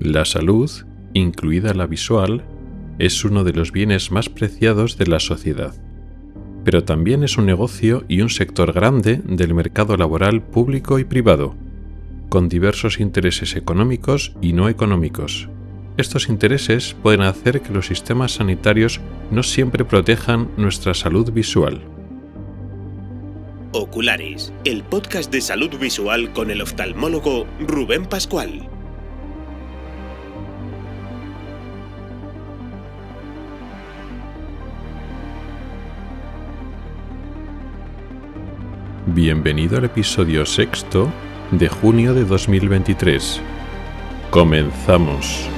La salud, incluida la visual, es uno de los bienes más preciados de la sociedad, pero también es un negocio y un sector grande del mercado laboral público y privado, con diversos intereses económicos y no económicos. Estos intereses pueden hacer que los sistemas sanitarios no siempre protejan nuestra salud visual. Ocularis, el podcast de salud visual con el oftalmólogo Rubén Pascual. Bienvenido al episodio 6 de junio de 2023. Comenzamos.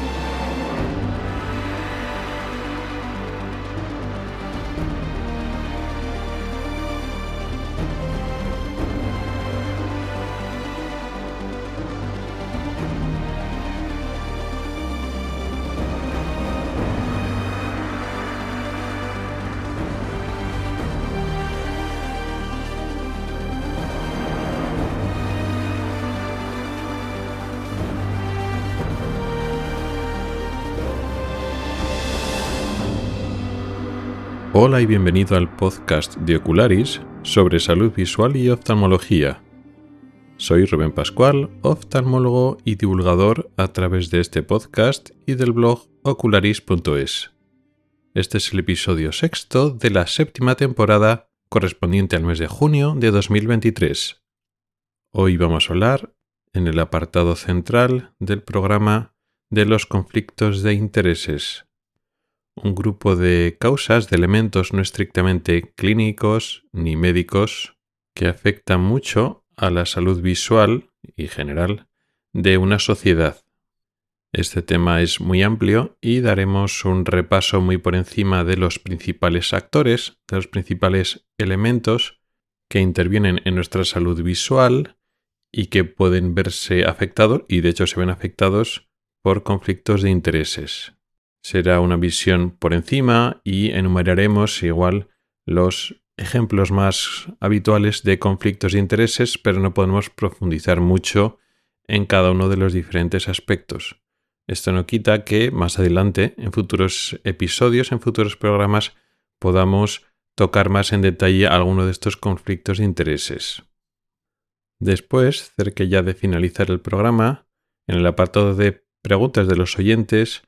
Hola y bienvenido al podcast de Ocularis sobre salud visual y oftalmología. Soy Rubén Pascual, oftalmólogo y divulgador a través de este podcast y del blog ocularis.es. Este es el episodio 6 de la 7ª temporada correspondiente al mes de junio de 2023. Hoy vamos a hablar, en el apartado central del programa, de los conflictos de intereses. Un grupo de causas, de elementos no estrictamente clínicos ni médicos que afectan mucho a la salud visual y general de una sociedad. Este tema es muy amplio y daremos un repaso muy por encima de los principales actores, de los principales elementos que intervienen en nuestra salud visual y que pueden verse afectados, y de hecho se ven afectados, por conflictos de intereses. Será una visión por encima y enumeraremos igual los ejemplos más habituales de conflictos de intereses, pero no podemos profundizar mucho en cada uno de los diferentes aspectos. Esto no quita que más adelante, en futuros episodios, en futuros programas, podamos tocar más en detalle alguno de estos conflictos de intereses. Después, cerca ya de finalizar el programa, en el apartado de preguntas de los oyentes,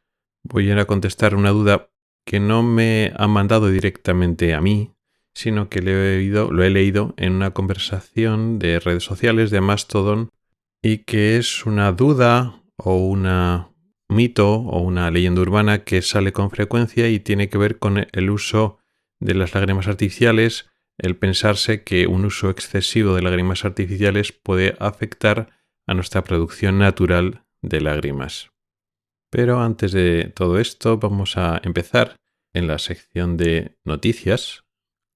voy a ir a contestar una duda que no me ha mandado directamente a mí, sino que lo he leído en una conversación de redes sociales de Mastodon y que es una duda o un mito o una leyenda urbana que sale con frecuencia y tiene que ver con el uso de las lágrimas artificiales, el pensarse que un uso excesivo de lágrimas artificiales puede afectar a nuestra producción natural de lágrimas. Pero antes de todo esto vamos a empezar en la sección de noticias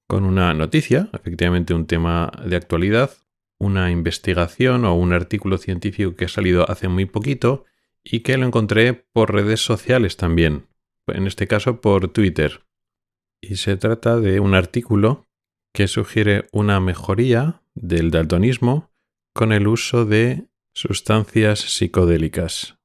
con una noticia, efectivamente un tema de actualidad, una investigación o un artículo científico que ha salido hace muy poquito y que lo encontré por redes sociales también, en este caso por Twitter. Y se trata de un artículo que sugiere una mejoría del daltonismo con el uso de sustancias psicodélicas.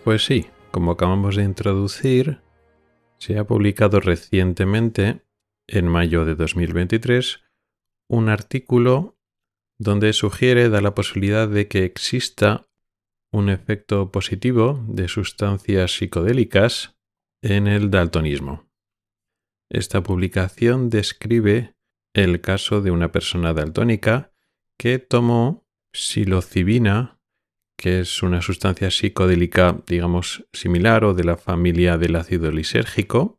Pues sí, como acabamos de introducir, se ha publicado recientemente, en mayo de 2023, un artículo donde da la posibilidad de que exista un efecto positivo de sustancias psicodélicas en el daltonismo. Esta publicación describe el caso de una persona daltónica que tomó psilocibina, que es una sustancia psicodélica, digamos, similar o de la familia del ácido lisérgico,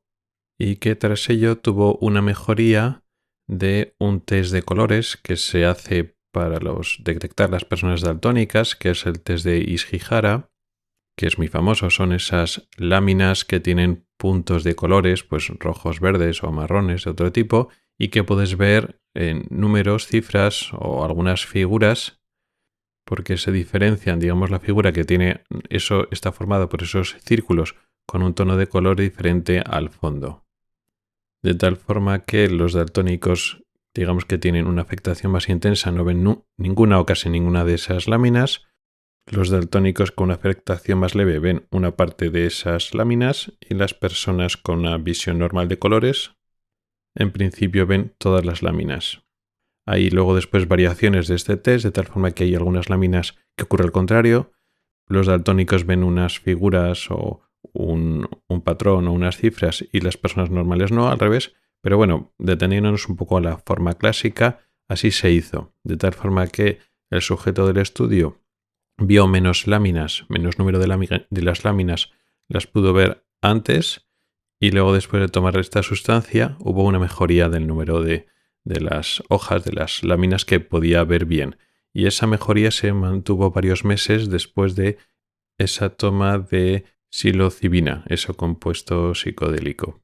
y que tras ello tuvo una mejoría de un test de colores que se hace para detectar las personas daltónicas, que es el test de Ishihara, que es muy famoso, son esas láminas que tienen puntos de colores, pues rojos, verdes o marrones de otro tipo, y que puedes ver en números, cifras o algunas figuras, porque se diferencian, digamos, la figura que tiene eso está formada por esos círculos con un tono de color diferente al fondo. De tal forma que los daltónicos, digamos que tienen una afectación más intensa, no ven ninguna o casi ninguna de esas láminas. Los daltónicos con una afectación más leve ven una parte de esas láminas y las personas con una visión normal de colores, en principio ven todas las láminas. Hay luego después variaciones de este test, de tal forma que hay algunas láminas que ocurre al contrario. Los daltónicos ven unas figuras o un patrón o unas cifras y las personas normales no, al revés. Pero bueno, deteniéndonos un poco a la forma clásica, así se hizo. De tal forma que el sujeto del estudio vio menos láminas, menos número de las láminas, las pudo ver antes y luego después de tomar esta sustancia hubo una mejoría del número de las hojas, de las láminas que podía ver bien. Y esa mejoría se mantuvo varios meses después de esa toma de psilocibina, ese compuesto psicodélico.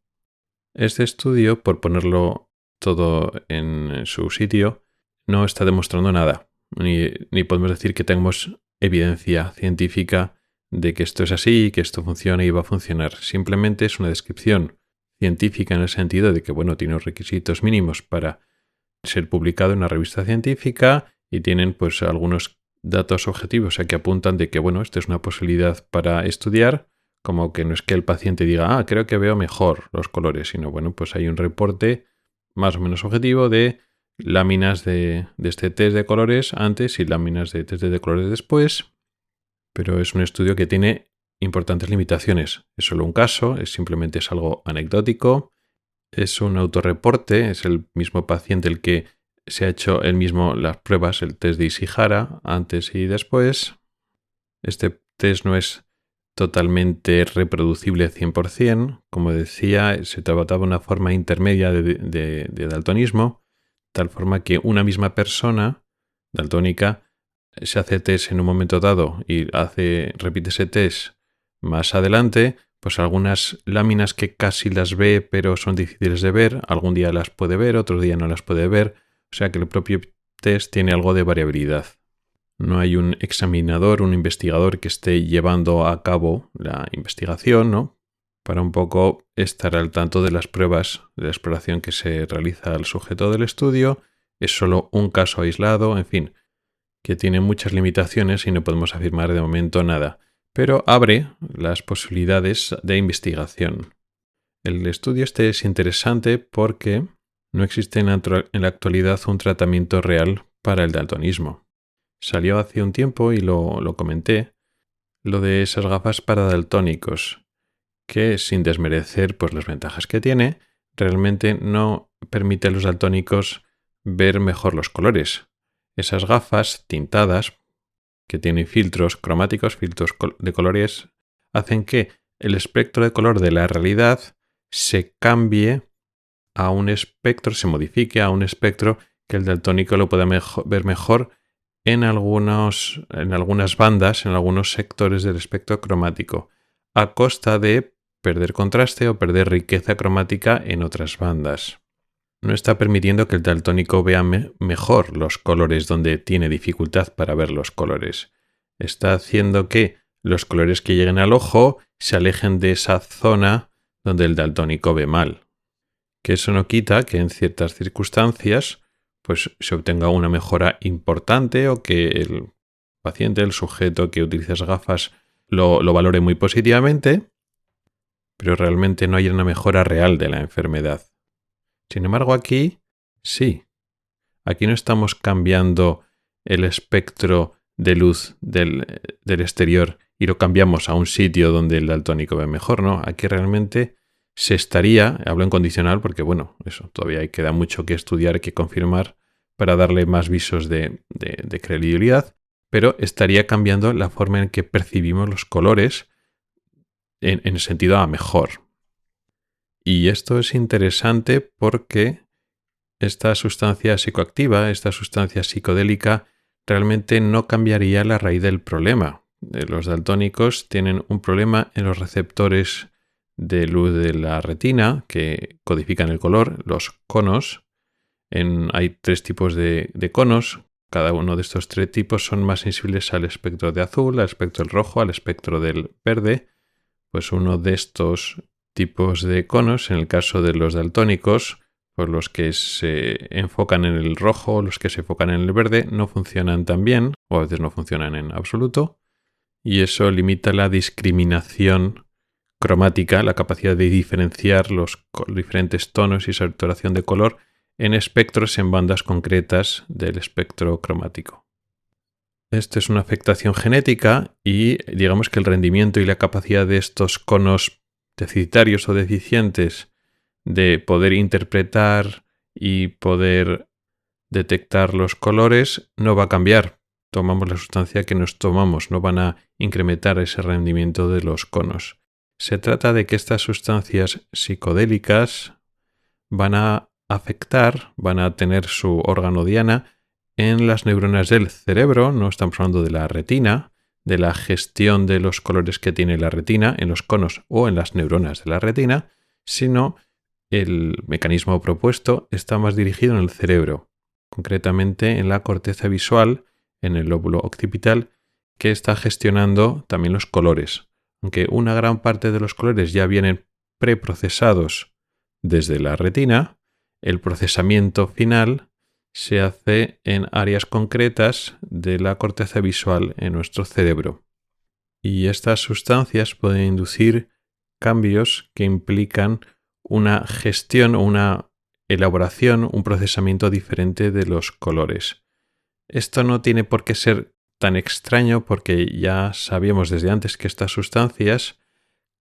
Este estudio, por ponerlo todo en su sitio, no está demostrando nada, ni podemos decir que tengamos evidencia científica de que esto es así, que esto funciona y va a funcionar. Simplemente es una descripción científica en el sentido de que, bueno, tiene los requisitos mínimos para ser publicado en una revista científica y tienen pues algunos datos objetivos que apuntan de que, bueno, esta es una posibilidad para estudiar, como que no es que el paciente diga, creo que veo mejor los colores, sino, bueno, pues hay un reporte más o menos objetivo de láminas de este test de colores antes y láminas de test de colores después, pero es un estudio que tiene importantes limitaciones. Es solo un caso, simplemente es algo anecdótico, es un autorreporte, es el mismo paciente el que se ha hecho él mismo las pruebas, el test de Ishihara, antes y después. Este test no es totalmente reproducible 100%. Como decía, se trataba de una forma intermedia de daltonismo, tal forma que una misma persona daltónica se hace test en un momento dado y repite ese test más adelante, pues algunas láminas que casi las ve pero son difíciles de ver, algún día las puede ver, otro día no las puede ver, o sea que el propio test tiene algo de variabilidad. No hay un examinador, un investigador que esté llevando a cabo la investigación, ¿no? Para un poco estar al tanto de las pruebas de la exploración que se realiza al sujeto del estudio. Es solo un caso aislado, en fin, que tiene muchas limitaciones y no podemos afirmar de momento nada, pero abre las posibilidades de investigación. El estudio este es interesante porque no existe en la actualidad un tratamiento real para el daltonismo. Salió hace un tiempo y lo comenté, lo de esas gafas para daltónicos, que sin desmerecer pues, las ventajas que tiene, realmente no permite a los daltónicos ver mejor los colores. Esas gafas tintadas, que tienen filtros cromáticos, filtros de colores, hacen que el espectro de color de la realidad se cambie a un espectro, se modifique a un espectro que el daltónico lo pueda ver mejor en algunas bandas, en algunos sectores del espectro cromático, a costa de perder contraste o perder riqueza cromática en otras bandas. No está permitiendo que el daltónico vea mejor los colores donde tiene dificultad para ver los colores. Está haciendo que los colores que lleguen al ojo se alejen de esa zona donde el daltónico ve mal. Que eso no quita que en ciertas circunstancias pues se obtenga una mejora importante o que el paciente, el sujeto que utiliza esas gafas lo valore muy positivamente, pero realmente no hay una mejora real de la enfermedad. Sin embargo, aquí sí. Aquí no estamos cambiando el espectro de luz del exterior y lo cambiamos a un sitio donde el daltónico ve mejor, ¿no? Aquí realmente se estaría, hablo en condicional porque, bueno, eso todavía queda mucho que estudiar, que confirmar para darle más visos de credibilidad, pero estaría cambiando la forma en que percibimos los colores en el sentido a mejor. Y esto es interesante porque esta sustancia psicoactiva, esta sustancia psicodélica, realmente no cambiaría la raíz del problema. Los daltónicos tienen un problema en los receptores de luz de la retina que codifican el color, los conos. Hay 3 tipos de conos. Cada uno de estos 3 tipos son más sensibles al espectro de azul, al espectro del rojo, al espectro del verde. Pues uno de estos tipos de conos, en el caso de los daltónicos, pues los que se enfocan en el rojo, los que se enfocan en el verde, no funcionan tan bien, o a veces no funcionan en absoluto, y eso limita la discriminación cromática, la capacidad de diferenciar los diferentes tonos y saturación de color en espectros en bandas concretas del espectro cromático. Esto es una afectación genética y digamos que el rendimiento y la capacidad de estos conos deficitarios o deficientes de poder interpretar y poder detectar los colores no va a cambiar. Tomamos la sustancia que nos tomamos, no van a incrementar ese rendimiento de los conos. Se trata de que estas sustancias psicodélicas van a afectar, van a tener su órgano diana en las neuronas del cerebro, no estamos hablando de la retina, de la gestión de los colores que tiene la retina en los conos o en las neuronas de la retina, sino el mecanismo propuesto está más dirigido en el cerebro, concretamente en la corteza visual, en el lóbulo occipital, que está gestionando también los colores. Aunque una gran parte de los colores ya vienen preprocesados desde la retina, el procesamiento final se hace en áreas concretas de la corteza visual en nuestro cerebro. Y estas sustancias pueden inducir cambios que implican una gestión, una elaboración, un procesamiento diferente de los colores. Esto no tiene por qué ser tan extraño porque ya sabíamos desde antes que estas sustancias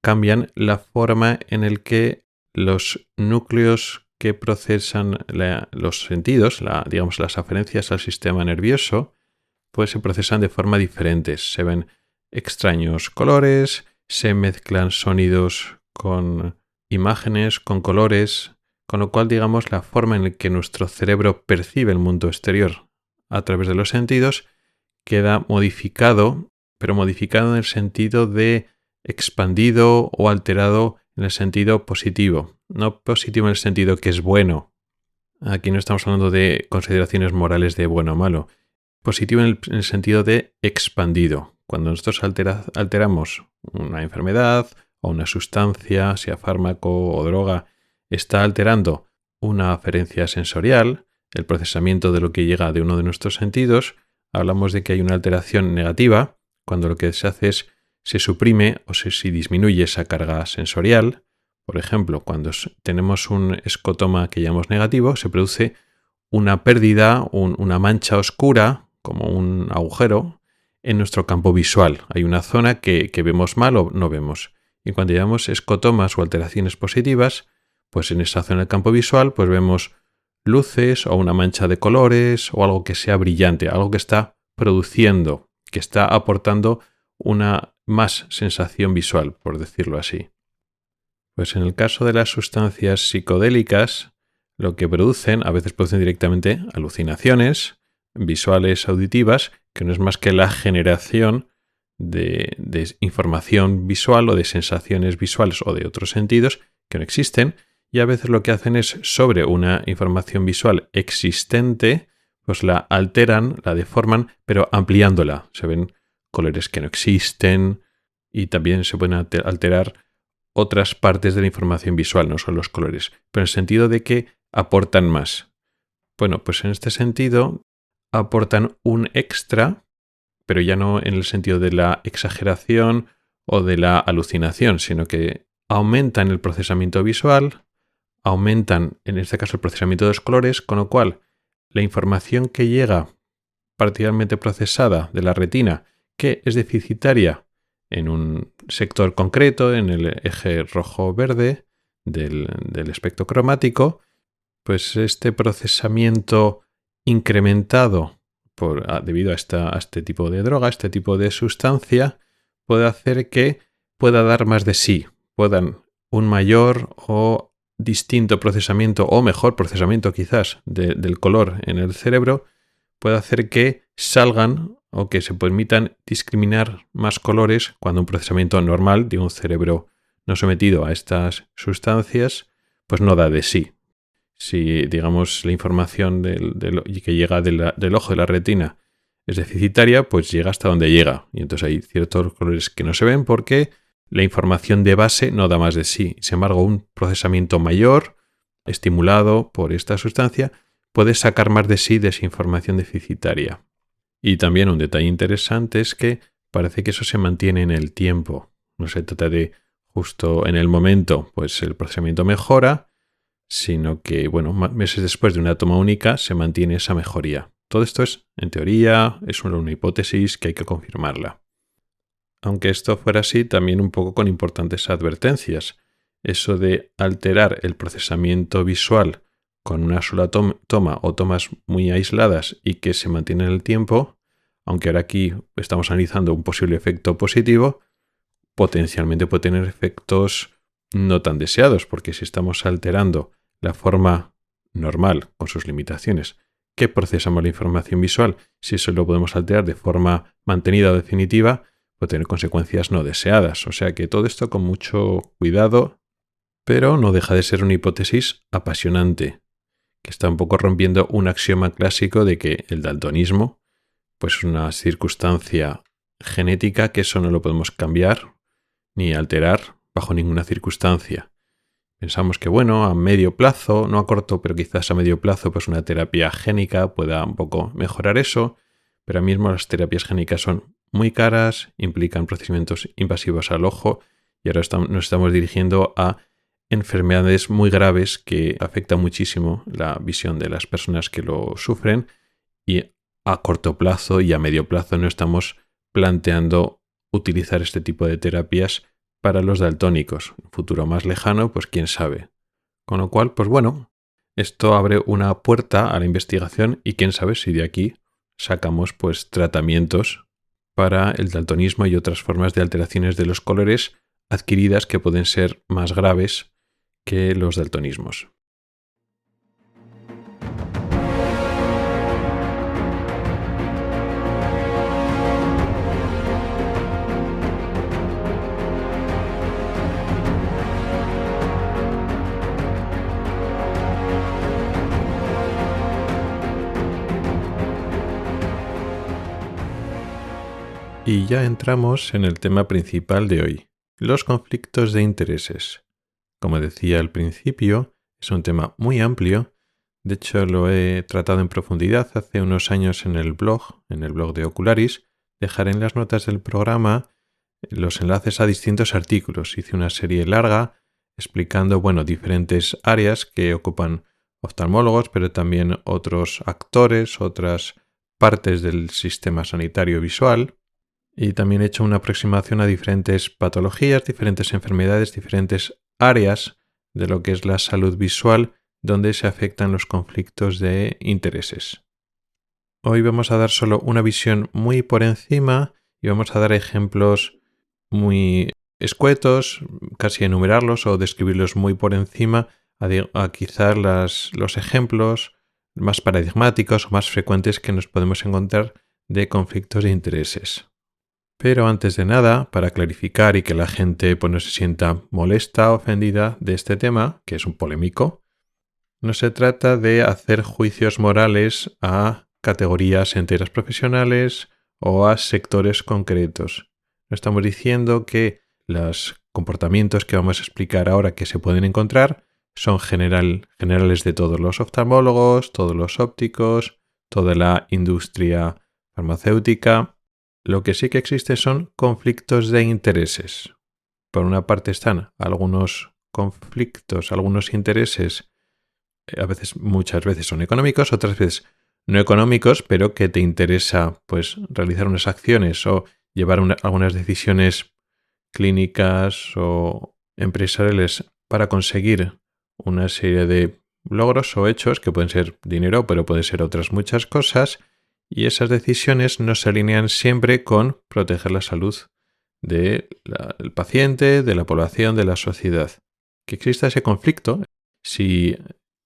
cambian la forma en la que los núcleos que procesan los sentidos, las aferencias al sistema nervioso, pues se procesan de forma diferente. Se ven extraños colores, se mezclan sonidos con imágenes, con colores, con lo cual, digamos, la forma en la que nuestro cerebro percibe el mundo exterior a través de los sentidos queda modificado, pero modificado en el sentido de expandido o alterado en el sentido positivo. No positivo en el sentido que es bueno. Aquí no estamos hablando de consideraciones morales de bueno o malo. Positivo en el sentido de expandido. Cuando nosotros alteramos una enfermedad o una sustancia, sea fármaco o droga, está alterando una aferencia sensorial, el procesamiento de lo que llega de uno de nuestros sentidos, hablamos de que hay una alteración negativa, cuando lo que se hace es se suprime o se disminuye esa carga sensorial. Por ejemplo, cuando tenemos un escotoma que llamamos negativo, se produce una pérdida, una mancha oscura, como un agujero, en nuestro campo visual. Hay una zona que vemos mal o no vemos. Y cuando llevamos escotomas o alteraciones positivas, pues en esa zona del campo visual pues vemos luces o una mancha de colores o algo que sea brillante, algo que está produciendo, que está aportando una más sensación visual, por decirlo así. Pues en el caso de las sustancias psicodélicas, lo que producen, a veces producen directamente alucinaciones visuales, auditivas, que no es más que la generación de información visual o de sensaciones visuales o de otros sentidos que no existen, y a veces lo que hacen es sobre una información visual existente, pues la alteran, la deforman, pero ampliándola. Se ven colores que no existen y también se pueden alterar otras partes de la información visual, no solo los colores, pero en el sentido de que aportan más. Bueno, pues en este sentido aportan un extra, pero ya no en el sentido de la exageración o de la alucinación, sino que aumentan el procesamiento visual, aumentan en este caso el procesamiento de los colores, con lo cual la información que llega parcialmente procesada de la retina, que es deficitaria en un sector concreto, en el eje rojo-verde del espectro cromático, pues este procesamiento incrementado debido a este tipo de droga, este tipo de sustancia, puede hacer que pueda dar más de sí, puedan un mayor o distinto procesamiento o mejor procesamiento quizás del color en el cerebro, puede hacer que salgan o que se permitan discriminar más colores cuando un procesamiento normal de un cerebro no sometido a estas sustancias pues no da de sí. Si, digamos, la información que llega del ojo de la retina es deficitaria, pues llega hasta donde llega. Y entonces hay ciertos colores que no se ven porque la información de base no da más de sí. Sin embargo, un procesamiento mayor, estimulado por esta sustancia, puede sacar más de sí de esa información deficitaria. Y también un detalle interesante es que parece que eso se mantiene en el tiempo. No se trata de justo en el momento, pues el procesamiento mejora, sino que, meses después de una toma única se mantiene esa mejoría. Todo esto es, en teoría, es una hipótesis que hay que confirmarla. Aunque esto fuera así, también un poco con importantes advertencias. Eso de alterar el procesamiento visual con una sola toma o tomas muy aisladas y que se mantiene en el tiempo, aunque ahora aquí estamos analizando un posible efecto positivo, potencialmente puede tener efectos no tan deseados, porque si estamos alterando la forma normal, con sus limitaciones, que procesamos la información visual, si eso lo podemos alterar de forma mantenida o definitiva, puede tener consecuencias no deseadas. O sea que todo esto con mucho cuidado, pero no deja de ser una hipótesis apasionante, que está un poco rompiendo un axioma clásico de que el daltonismo pues es una circunstancia genética que eso no lo podemos cambiar ni alterar bajo ninguna circunstancia. Pensamos que a medio plazo, no a corto, pero quizás a medio plazo, pues una terapia génica pueda un poco mejorar eso, pero ahora mismo las terapias génicas son muy caras, implican procedimientos invasivos al ojo y ahora nos estamos dirigiendo a enfermedades muy graves que afectan muchísimo la visión de las personas que lo sufren y a corto plazo y a medio plazo no estamos planteando utilizar este tipo de terapias para los daltónicos. Un futuro más lejano, pues quién sabe. Con lo cual, esto abre una puerta a la investigación y quién sabe si de aquí sacamos pues tratamientos para el daltonismo y otras formas de alteraciones de los colores adquiridas que pueden ser más graves que los daltonismos. Y ya entramos en el tema principal de hoy, los conflictos de intereses. Como decía al principio, es un tema muy amplio. De hecho, lo he tratado en profundidad hace unos años en el blog de Ocularis. Dejaré en las notas del programa los enlaces a distintos artículos. Hice una serie larga explicando, diferentes áreas que ocupan oftalmólogos, pero también otros actores, otras partes del sistema sanitario visual. Y también he hecho una aproximación a diferentes patologías, diferentes enfermedades, diferentes áreas de lo que es la salud visual donde se afectan los conflictos de intereses. Hoy vamos a dar solo una visión muy por encima y vamos a dar ejemplos muy escuetos, casi enumerarlos o describirlos muy por encima, a quizás los ejemplos más paradigmáticos o más frecuentes que nos podemos encontrar de conflictos de intereses. Pero antes de nada, para clarificar y que la gente no se sienta molesta o ofendida de este tema, que es un polémico, no se trata de hacer juicios morales a categorías enteras profesionales o a sectores concretos. No estamos diciendo que los comportamientos que vamos a explicar ahora que se pueden encontrar son generales de todos los oftalmólogos, todos los ópticos, toda la industria farmacéutica. Lo que sí que existe son conflictos de intereses. Por una parte están algunos conflictos, algunos intereses, muchas veces son económicos, otras veces no económicos, pero que te interesa realizar unas acciones o llevar algunas decisiones clínicas o empresariales para conseguir una serie de logros o hechos que pueden ser dinero, pero pueden ser otras muchas cosas. Y esas decisiones no se alinean siempre con proteger la salud del paciente, de la población, de la sociedad. Que exista ese conflicto, si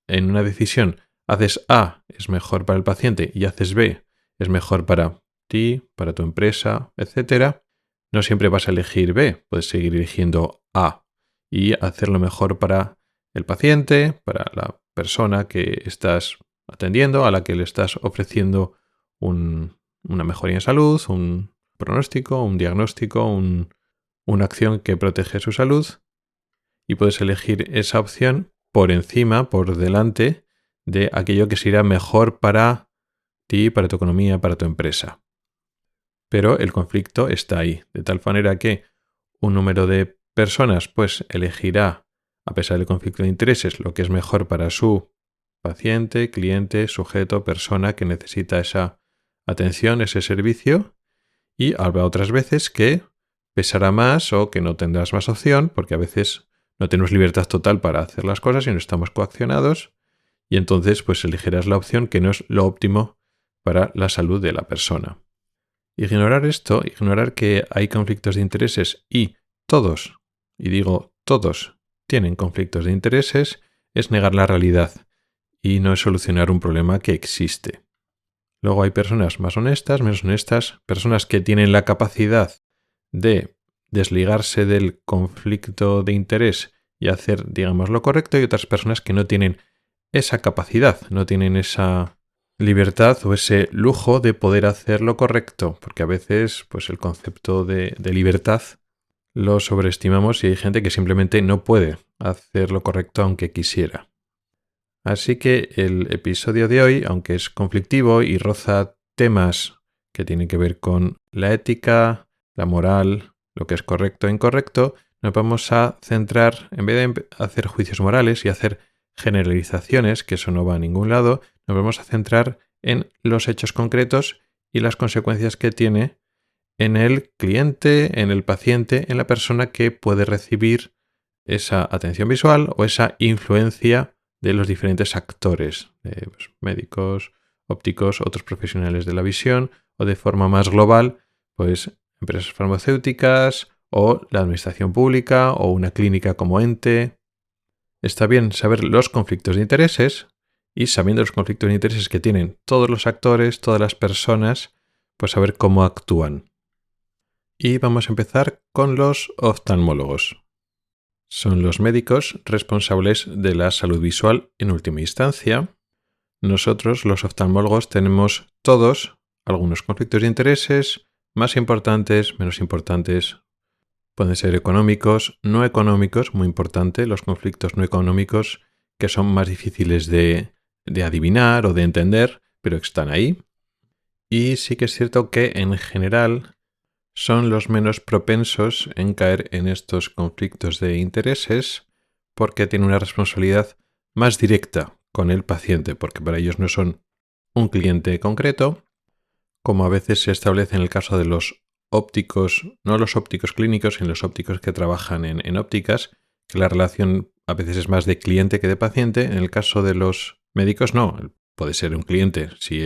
en una decisión haces A es mejor para el paciente y haces B es mejor para ti, para tu empresa, etc., no siempre vas a elegir B, puedes seguir eligiendo A y hacer lo mejor para el paciente, para la persona que estás atendiendo, a la que le estás ofreciendo una mejoría en salud, un pronóstico, un diagnóstico, una acción que protege su salud, y puedes elegir esa opción por encima, por delante de aquello que será mejor para ti, para tu economía, para tu empresa. Pero el conflicto está ahí, de tal manera que un número de personas pues elegirá, a pesar del conflicto de intereses, lo que es mejor para su paciente, cliente, sujeto, persona que necesita esa atención, ese servicio, y habrá otras veces que pesará más o que no tendrás más opción, porque a veces no tenemos libertad total para hacer las cosas y no estamos coaccionados, y entonces pues elegirás la opción que no es lo óptimo para la salud de la persona. Ignorar esto, ignorar que hay conflictos de intereses y todos, y digo todos, tienen conflictos de intereses, es negar la realidad y no es solucionar un problema que existe. Luego hay personas más honestas, menos honestas, personas que tienen la capacidad de desligarse del conflicto de interés y hacer, digamos, lo correcto, y otras personas que no tienen esa capacidad, no tienen esa libertad o ese lujo de poder hacer lo correcto, porque a veces pues el concepto de libertad lo sobreestimamos y hay gente que simplemente no puede hacer lo correcto aunque quisiera. Así que el episodio de hoy, aunque es conflictivo y roza temas que tienen que ver con la ética, la moral, lo que es correcto e incorrecto, nos vamos a centrar, en vez de hacer juicios morales y hacer generalizaciones, que eso no va a ningún lado, nos vamos a centrar en los hechos concretos y las consecuencias que tiene en el cliente, en el paciente, en la persona que puede recibir esa atención visual o esa influencia de los diferentes actores, médicos, ópticos, otros profesionales de la visión, o de forma más global, pues empresas farmacéuticas o la administración pública o una clínica como ente. Está bien saber los conflictos de intereses y, sabiendo los conflictos de intereses que tienen todos los actores, todas las personas, pues saber cómo actúan. Y vamos a empezar con los oftalmólogos. Son los médicos responsables de la salud visual en última instancia. Nosotros, los oftalmólogos, tenemos todos algunos conflictos de intereses, más importantes, menos importantes. Pueden ser económicos, no económicos, muy importante, los conflictos no económicos que son más difíciles de adivinar o de entender, pero están ahí. Y sí que es cierto que en general son los menos propensos en caer en estos conflictos de intereses porque tienen una responsabilidad más directa con el paciente, porque para ellos no son un cliente concreto, como a veces se establece en el caso de los ópticos, no los ópticos clínicos, sino los ópticos que trabajan en ópticas, que la relación a veces es más de cliente que de paciente. En el caso de los médicos no, puede ser un cliente si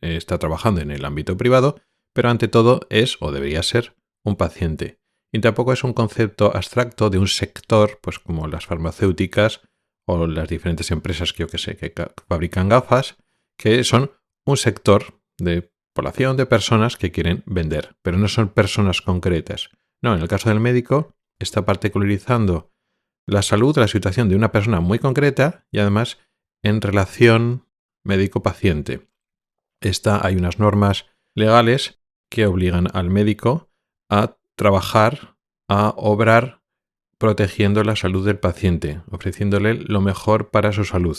está trabajando en el ámbito privado, pero ante todo es, o debería ser, un paciente. Y tampoco es un concepto abstracto de un sector, pues como las farmacéuticas o las diferentes empresas que fabrican gafas, que son un sector de población de personas que quieren vender, pero no son personas concretas. No, en el caso del médico está particularizando la salud, la situación de una persona muy concreta y además en relación médico-paciente. Hay unas normas legales que obligan al médico a trabajar, a obrar protegiendo la salud del paciente, ofreciéndole lo mejor para su salud.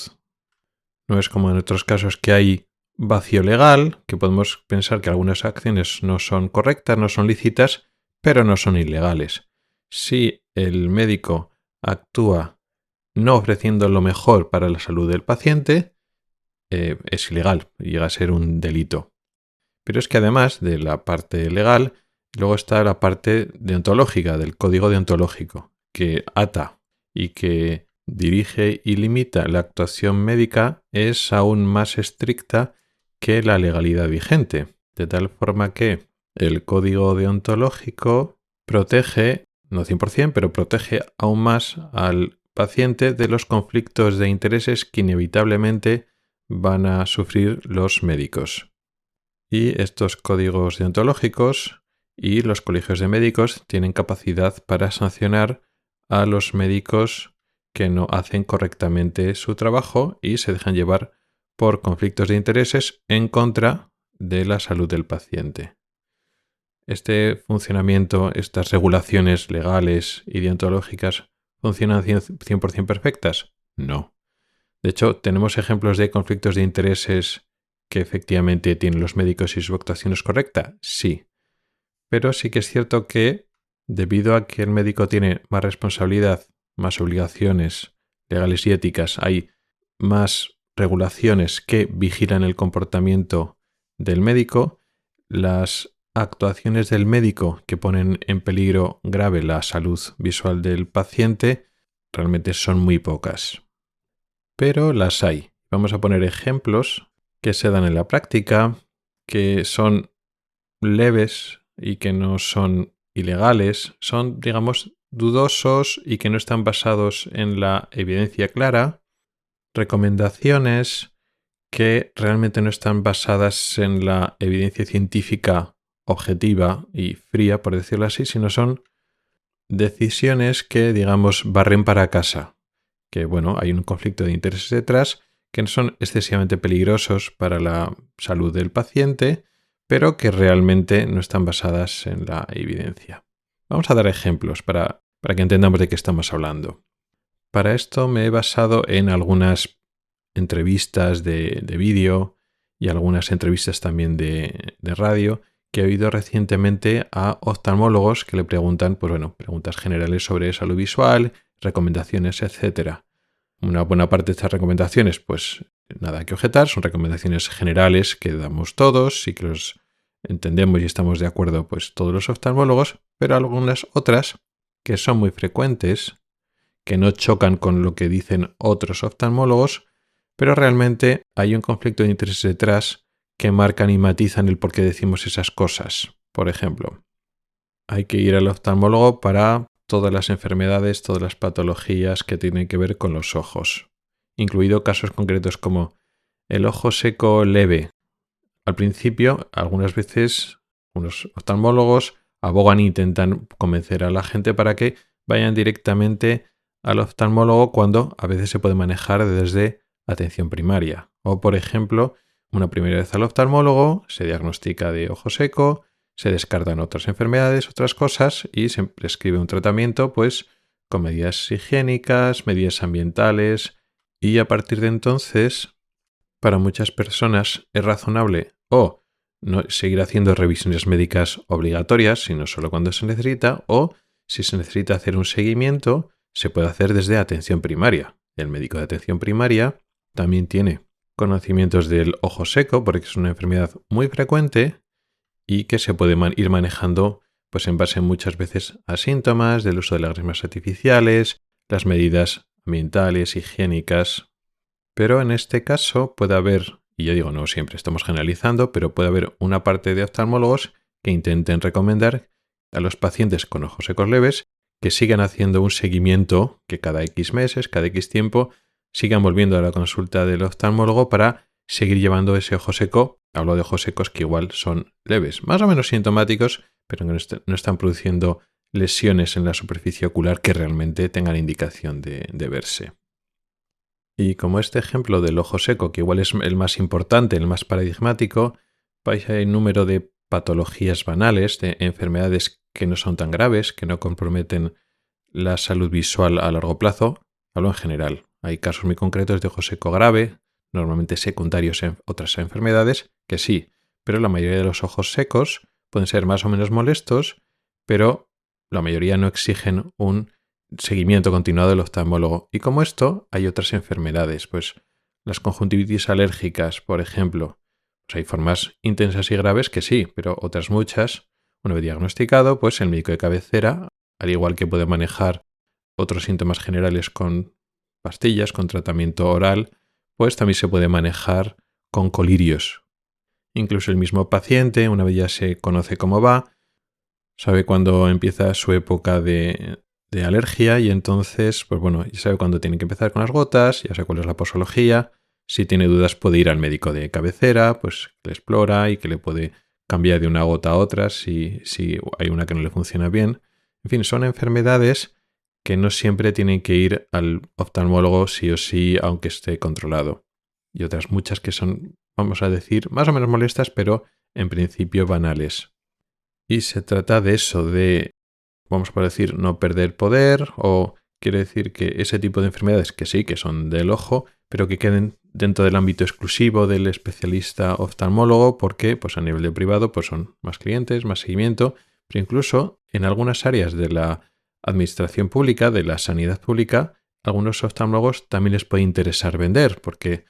No es como en otros casos que hay vacío legal, que podemos pensar que algunas acciones no son correctas, no son lícitas, pero no son ilegales. Si el médico actúa no ofreciendo lo mejor para la salud del paciente, es ilegal, llega a ser un delito. Pero es que además de la parte legal, luego está la parte deontológica, del código deontológico, que ata y que dirige y limita la actuación médica, es aún más estricta que la legalidad vigente, de tal forma que el código deontológico protege, no 100%, pero protege aún más al paciente de los conflictos de intereses que inevitablemente van a sufrir los médicos. Y estos códigos deontológicos y los colegios de médicos tienen capacidad para sancionar a los médicos que no hacen correctamente su trabajo y se dejan llevar por conflictos de intereses en contra de la salud del paciente. Este funcionamiento, estas regulaciones legales y deontológicas, ¿funcionan 100% perfectas? No. De hecho, tenemos ejemplos de conflictos de intereses que efectivamente tienen los médicos y su actuación es correcta. Sí. Pero sí que es cierto que, debido a que el médico tiene más responsabilidad, más obligaciones legales y éticas, hay más regulaciones que vigilan el comportamiento del médico, las actuaciones del médico que ponen en peligro grave la salud visual del paciente realmente son muy pocas. Pero las hay. Vamos a poner ejemplos que se dan en la práctica, que son leves y que no son ilegales, son, digamos, dudosos y que no están basados en la evidencia clara, recomendaciones que realmente no están basadas en la evidencia científica objetiva y fría, por decirlo así, sino son decisiones que, digamos, barren para casa, que, bueno, hay un conflicto de intereses detrás, que no son excesivamente peligrosos para la salud del paciente, pero que realmente no están basadas en la evidencia. Vamos a dar ejemplos para que entendamos de qué estamos hablando. Para esto me he basado en algunas entrevistas de vídeo y algunas entrevistas también de radio que he oído recientemente a oftalmólogos que le preguntan, pues bueno, preguntas generales sobre salud visual, recomendaciones, etc. Una buena parte de estas recomendaciones, pues nada que objetar, son recomendaciones generales que damos todos y que los entendemos y estamos de acuerdo pues todos los oftalmólogos, pero algunas otras que son muy frecuentes, que no chocan con lo que dicen otros oftalmólogos, pero realmente hay un conflicto de intereses detrás que marcan y matizan el por qué decimos esas cosas. Por ejemplo, hay que ir al oftalmólogo para todas las enfermedades, todas las patologías que tienen que ver con los ojos, incluido casos concretos como el ojo seco leve. Al principio, algunas veces, unos oftalmólogos abogan e intentan convencer a la gente para que vayan directamente al oftalmólogo cuando a veces se puede manejar desde atención primaria. O, por ejemplo, una primera vez al oftalmólogo, se diagnostica de ojo seco, se descartan otras enfermedades, otras cosas y se prescribe un tratamiento pues con medidas higiénicas, medidas ambientales y a partir de entonces para muchas personas es razonable o no seguir haciendo revisiones médicas obligatorias, sino solo cuando se necesita, o si se necesita hacer un seguimiento, se puede hacer desde atención primaria. El médico de atención primaria también tiene conocimientos del ojo seco, porque es una enfermedad muy frecuente y que se puede ir manejando pues en base muchas veces a síntomas del uso de lágrimas artificiales, las medidas ambientales, higiénicas. Pero en este caso puede haber, y yo digo no siempre estamos generalizando, pero puede haber una parte de oftalmólogos que intenten recomendar a los pacientes con ojos secos leves que sigan haciendo un seguimiento, que cada X meses, cada X tiempo, sigan volviendo a la consulta del oftalmólogo para seguir llevando ese ojo seco. Hablo de ojos secos que igual son leves, más o menos sintomáticos, pero que no están produciendo lesiones en la superficie ocular que realmente tengan indicación de verse. Y como este ejemplo del ojo seco, que igual es el más importante, el más paradigmático, hay un número de patologías banales, de enfermedades que no son tan graves, que no comprometen la salud visual a largo plazo. Hablo en general. Hay casos muy concretos de ojo seco grave, normalmente secundarios en otras enfermedades, que sí, pero la mayoría de los ojos secos pueden ser más o menos molestos, pero la mayoría no exigen un seguimiento continuado del oftalmólogo. Y como esto, hay otras enfermedades, pues las conjuntivitis alérgicas, por ejemplo. Pues hay formas intensas y graves que sí, pero otras muchas, una vez diagnosticado, pues el médico de cabecera, al igual que puede manejar otros síntomas generales con pastillas, con tratamiento oral, pues también se puede manejar con colirios. Incluso el mismo paciente, una vez ya se conoce cómo va, sabe cuándo empieza su época de alergia y entonces, pues bueno, ya sabe cuándo tiene que empezar con las gotas, ya sabe cuál es la posología, si tiene dudas puede ir al médico de cabecera, pues que le explora y que le puede cambiar de una gota a otra si hay una que no le funciona bien. En fin, son enfermedades que no siempre tienen que ir al oftalmólogo sí o sí, aunque esté controlado. Y otras muchas que son, vamos a decir, más o menos molestas, pero en principio banales. Y se trata de eso, de, vamos a decir, no perder poder, o quiere decir que ese tipo de enfermedades que sí, que son del ojo, pero que queden dentro del ámbito exclusivo del especialista oftalmólogo, porque pues a nivel de privado pues son más clientes, más seguimiento, pero incluso en algunas áreas de la administración pública, de la sanidad pública, algunos oftalmólogos también les puede interesar vender, porque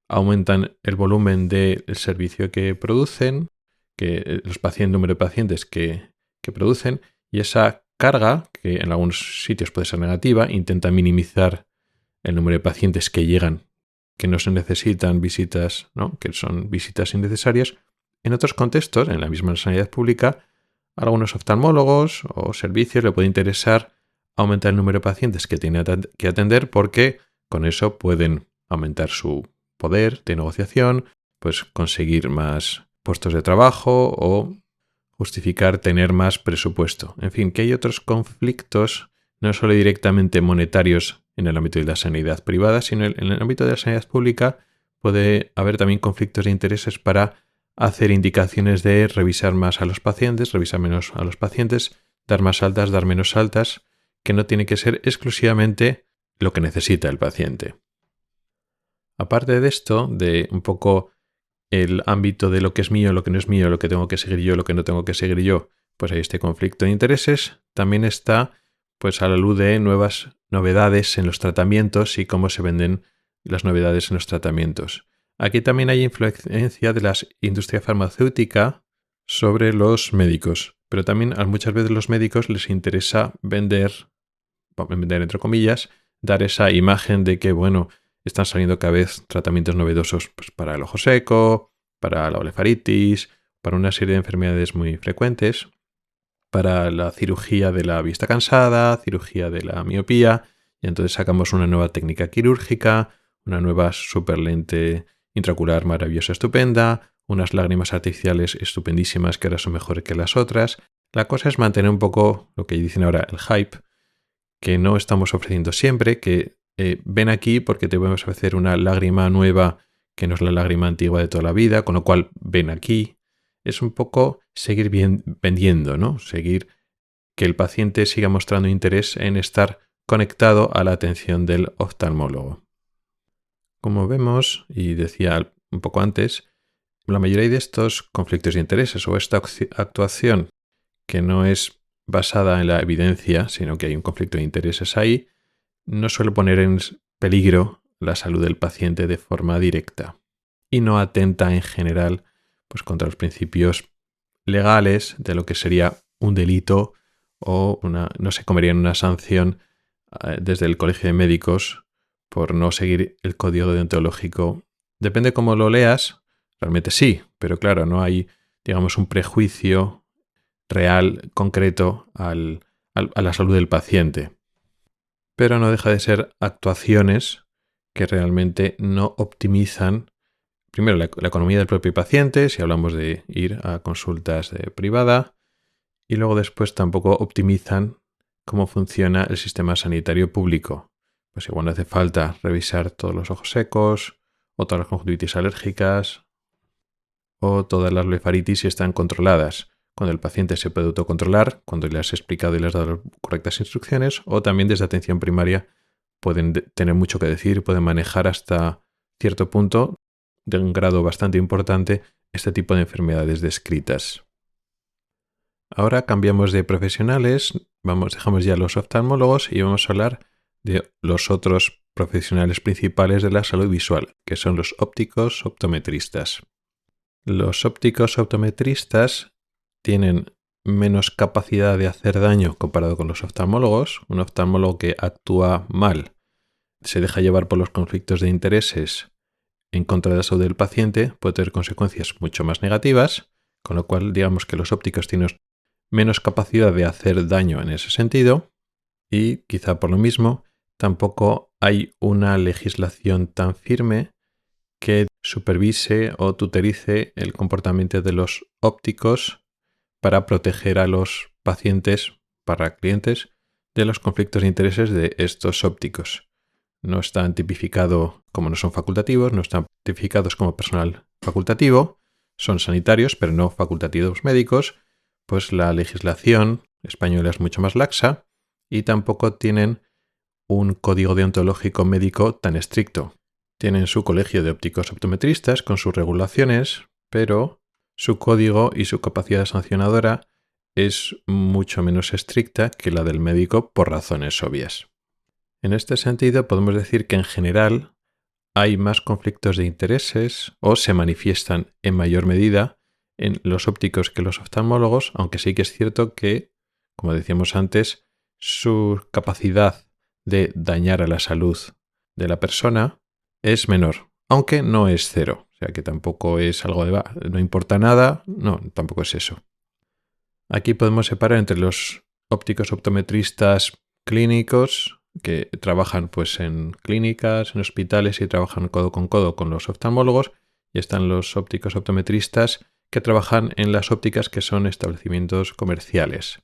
aumentan el volumen del servicio que producen, el número de pacientes que producen, y esa carga, que en algunos sitios puede ser negativa, intenta minimizar el número de pacientes que llegan, que no se necesitan visitas, ¿no? Que son visitas innecesarias. En otros contextos, en la misma sanidad pública, a algunos oftalmólogos o servicios le puede interesar aumentar el número de pacientes que tiene que atender, porque con eso pueden aumentar su poder de negociación, pues conseguir más puestos de trabajo o justificar tener más presupuesto. En fin, que hay otros conflictos, no solo directamente monetarios en el ámbito de la sanidad privada, sino en el ámbito de la sanidad pública puede haber también conflictos de intereses para hacer indicaciones de revisar más a los pacientes, revisar menos a los pacientes, dar más altas, dar menos altas, que no tiene que ser exclusivamente lo que necesita el paciente. Aparte de esto, de un poco el ámbito de lo que es mío, lo que no es mío, lo que tengo que seguir yo, lo que no tengo que seguir yo, pues hay este conflicto de intereses. También está pues a la luz de nuevas novedades en los tratamientos y cómo se venden las novedades en los tratamientos. Aquí también hay influencia de la industria farmacéutica sobre los médicos, pero también a muchas veces los médicos les interesa vender entre comillas, dar esa imagen de que, bueno, están saliendo cada vez tratamientos novedosos pues, para el ojo seco, para la blefaritis, para una serie de enfermedades muy frecuentes, para la cirugía de la vista cansada, cirugía de la miopía, y entonces sacamos una nueva técnica quirúrgica, una nueva superlente intraocular maravillosa, estupenda, unas lágrimas artificiales estupendísimas que ahora son mejores que las otras. La cosa es mantener un poco lo que dicen ahora el hype, que no estamos ofreciendo siempre, que ven aquí porque te podemos ofrecer una lágrima nueva que no es la lágrima antigua de toda la vida, con lo cual ven aquí. Es un poco seguir vendiendo, ¿no? Seguir que el paciente siga mostrando interés en estar conectado a la atención del oftalmólogo. Como vemos, y decía un poco antes, la mayoría de estos conflictos de intereses o esta actuación que no es basada en la evidencia, sino que hay un conflicto de intereses ahí, no suele poner en peligro la salud del paciente de forma directa y no atenta en general pues, contra los principios legales de lo que sería un delito o no se comería en una sanción desde el Colegio de Médicos por no seguir el código deontológico. Depende cómo lo leas, realmente sí, pero claro, no hay, digamos, un prejuicio real, concreto, a la salud del paciente. Pero no deja de ser actuaciones que realmente no optimizan, primero, la economía del propio paciente, si hablamos de ir a consultas privada, y luego después tampoco optimizan cómo funciona el sistema sanitario público. Pues igual no hace falta revisar todos los ojos secos, o todas las conjuntivitis alérgicas, o todas las blefaritis si están controladas, cuando el paciente se puede autocontrolar, cuando le has explicado y le has dado las correctas instrucciones, o también desde atención primaria pueden tener mucho que decir, pueden manejar hasta cierto punto, de un grado bastante importante, este tipo de enfermedades descritas. Ahora cambiamos de profesionales, dejamos ya los oftalmólogos y vamos a hablar de los otros profesionales principales de la salud visual, que son los ópticos optometristas. Los ópticos optometristas tienen menos capacidad de hacer daño comparado con los oftalmólogos. Un oftalmólogo que actúa mal, se deja llevar por los conflictos de intereses en contra de la salud del paciente, puede tener consecuencias mucho más negativas, con lo cual digamos que los ópticos tienen menos capacidad de hacer daño en ese sentido y quizá por lo mismo tampoco hay una legislación tan firme que supervise o tutorice el comportamiento de los ópticos para proteger a los pacientes, para clientes, de los conflictos de intereses de estos ópticos. No están tipificados como no son facultativos, no están tipificados como personal facultativo, son sanitarios pero no facultativos médicos, pues la legislación española es mucho más laxa y tampoco tienen un código deontológico médico tan estricto. Tienen su colegio de ópticos optometristas con sus regulaciones, pero su código y su capacidad sancionadora es mucho menos estricta que la del médico por razones obvias. En este sentido, podemos decir que en general hay más conflictos de intereses o se manifiestan en mayor medida en los ópticos que los oftalmólogos, aunque sí que es cierto que, como decíamos antes, su capacidad de dañar a la salud de la persona es menor, aunque no es cero. O sea que tampoco es algo de no importa nada, no, tampoco es eso. Aquí podemos separar entre los ópticos optometristas clínicos que trabajan pues en clínicas, en hospitales y trabajan codo con los oftalmólogos, y están los ópticos optometristas que trabajan en las ópticas que son establecimientos comerciales.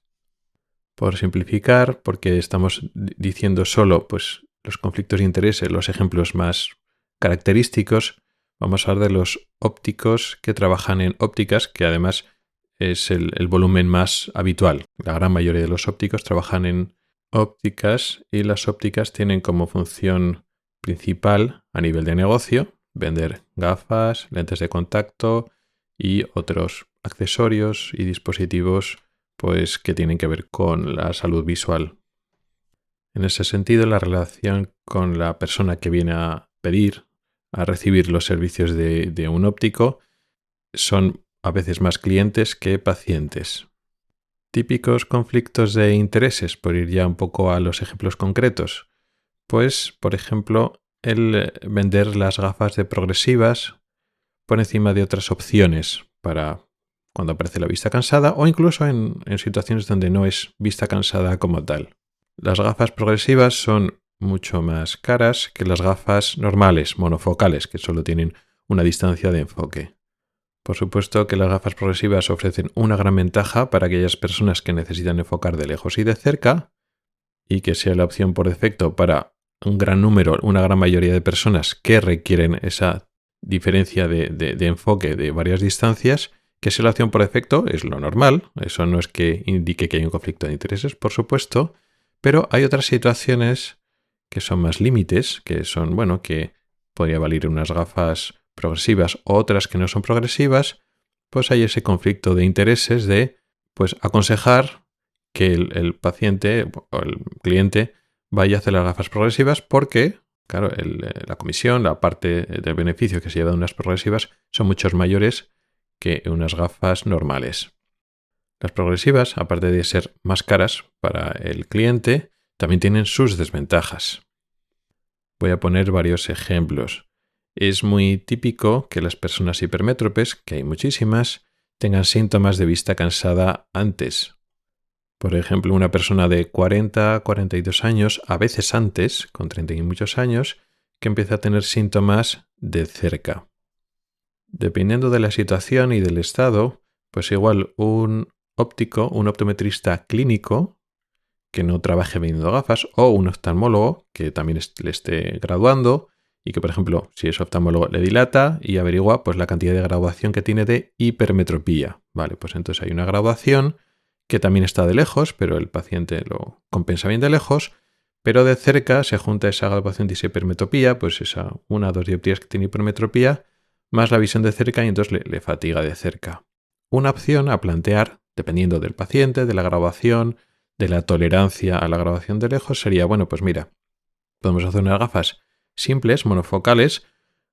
Por simplificar, porque estamos diciendo solo pues, los conflictos de interés, los ejemplos más característicos, vamos a hablar de los ópticos que trabajan en ópticas, que además es el volumen más habitual. La gran mayoría de los ópticos trabajan en ópticas y las ópticas tienen como función principal a nivel de negocio vender gafas, lentes de contacto y otros accesorios y dispositivos pues, que tienen que ver con la salud visual. En ese sentido, la relación con la persona que viene a pedir, a recibir los servicios de un óptico, son a veces más clientes que pacientes. Típicos conflictos de intereses, por ir ya un poco a los ejemplos concretos. Pues, por ejemplo, el vender las gafas de progresivas por encima de otras opciones para cuando aparece la vista cansada o incluso en situaciones donde no es vista cansada como tal. Las gafas progresivas son mucho más caras que las gafas normales, monofocales, que solo tienen una distancia de enfoque. Por supuesto que las gafas progresivas ofrecen una gran ventaja para aquellas personas que necesitan enfocar de lejos y de cerca, y que sea la opción por defecto para un gran número, una gran mayoría de personas que requieren esa diferencia de enfoque de varias distancias, que sea la opción por defecto es lo normal. Eso no es que indique que hay un conflicto de intereses, por supuesto, pero hay otras situaciones que son más límites, que son, bueno, que podría valer unas gafas progresivas o otras que no son progresivas, pues hay ese conflicto de intereses de pues aconsejar que el paciente o el cliente vaya a hacer las gafas progresivas porque, claro, la comisión, la parte del beneficio que se lleva de unas progresivas son muchos mayores que unas gafas normales. Las progresivas, aparte de ser más caras para el cliente, también tienen sus desventajas. Voy a poner varios ejemplos. Es muy típico que las personas hipermétropes, que hay muchísimas, tengan síntomas de vista cansada antes. Por ejemplo, una persona de 40 a 42 años, a veces antes, con 30 y muchos años, que empieza a tener síntomas de cerca. Dependiendo de la situación y del estado, pues igual un óptico, un optometrista clínico, que no trabaje vendiendo gafas, o un oftalmólogo, que también le esté graduando, y que, por ejemplo, si es oftalmólogo, le dilata y averigua pues, la cantidad de graduación que tiene de hipermetropía. Vale, pues entonces hay una graduación que también está de lejos, pero el paciente lo compensa bien de lejos, pero de cerca se junta esa graduación de hipermetropía, pues esa 1 o 2 dioptrías que tiene hipermetropía, más la visión de cerca y entonces le fatiga de cerca. Una opción a plantear, dependiendo del paciente, de la graduación, de la tolerancia a la graduación de lejos, sería, bueno, pues mira, podemos hacer unas gafas simples, monofocales,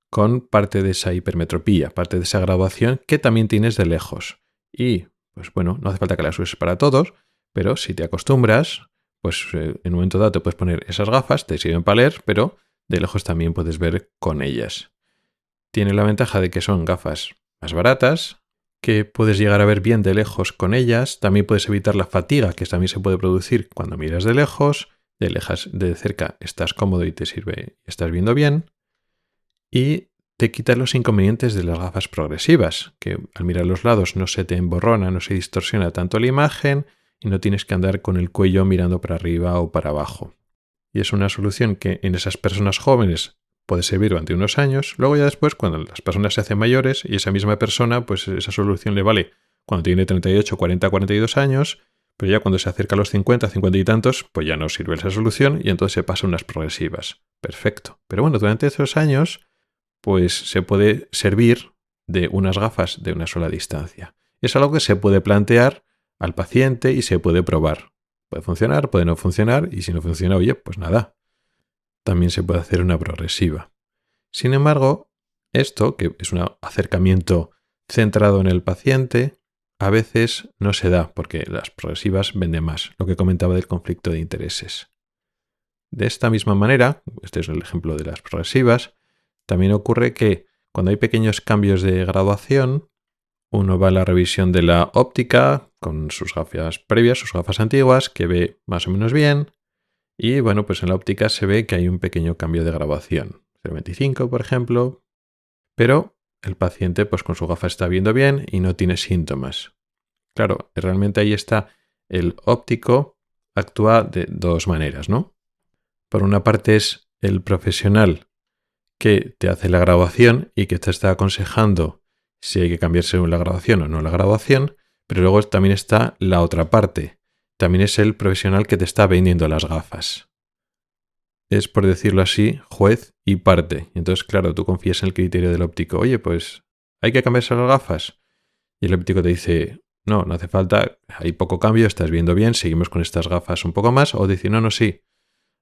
con parte de esa hipermetropía, parte de esa graduación que también tienes de lejos. Y, pues bueno, no hace falta que las uses para todos, pero si te acostumbras, pues en un momento dado te puedes poner esas gafas, te sirven para leer, pero de lejos también puedes ver con ellas. Tiene la ventaja de que son gafas más baratas, que puedes llegar a ver bien de lejos con ellas, también puedes evitar la fatiga que también se puede producir cuando miras de lejos, de cerca estás cómodo y te sirve, estás viendo bien, y te quita los inconvenientes de las gafas progresivas, que al mirar los lados no se te emborrona, no se distorsiona tanto la imagen y no tienes que andar con el cuello mirando para arriba o para abajo. Y es una solución que en esas personas jóvenes puede servir durante unos años. Luego ya después, cuando las personas se hacen mayores y esa misma persona, pues esa solución le vale cuando tiene 38, 40, 42 años, pero ya cuando se acerca a los 50, 50 y tantos, pues ya no sirve esa solución y entonces se pasa a unas progresivas. Perfecto. Pero bueno, durante esos años, pues se puede servir de unas gafas de una sola distancia. Es algo que se puede plantear al paciente y se puede probar. Puede funcionar, puede no funcionar, y si no funciona, oye, pues nada. También se puede hacer una progresiva. Sin embargo, esto, que es un acercamiento centrado en el paciente, a veces no se da porque las progresivas venden más, lo que comentaba del conflicto de intereses. De esta misma manera, este es el ejemplo de las progresivas, también ocurre que cuando hay pequeños cambios de graduación, uno va a la revisión de la óptica con sus gafas previas, sus gafas antiguas, que ve más o menos bien, y bueno, pues en la óptica se ve que hay un pequeño cambio de graduación, 0,25 por ejemplo, pero el paciente pues con su gafa está viendo bien y no tiene síntomas. Claro, realmente ahí está, el óptico actúa de dos maneras, ¿no? Por una parte es el profesional que te hace la graduación y que te está aconsejando si hay que cambiarse la graduación o no la graduación, pero luego también está la otra parte. También es el profesional que te está vendiendo las gafas. Es, por decirlo así, juez y parte. Entonces, claro, tú confías en el criterio del óptico. Oye, pues, ¿hay que cambiarse las gafas? Y el óptico te dice, no, no hace falta, hay poco cambio, estás viendo bien, seguimos con estas gafas un poco más. O dice, no, sí,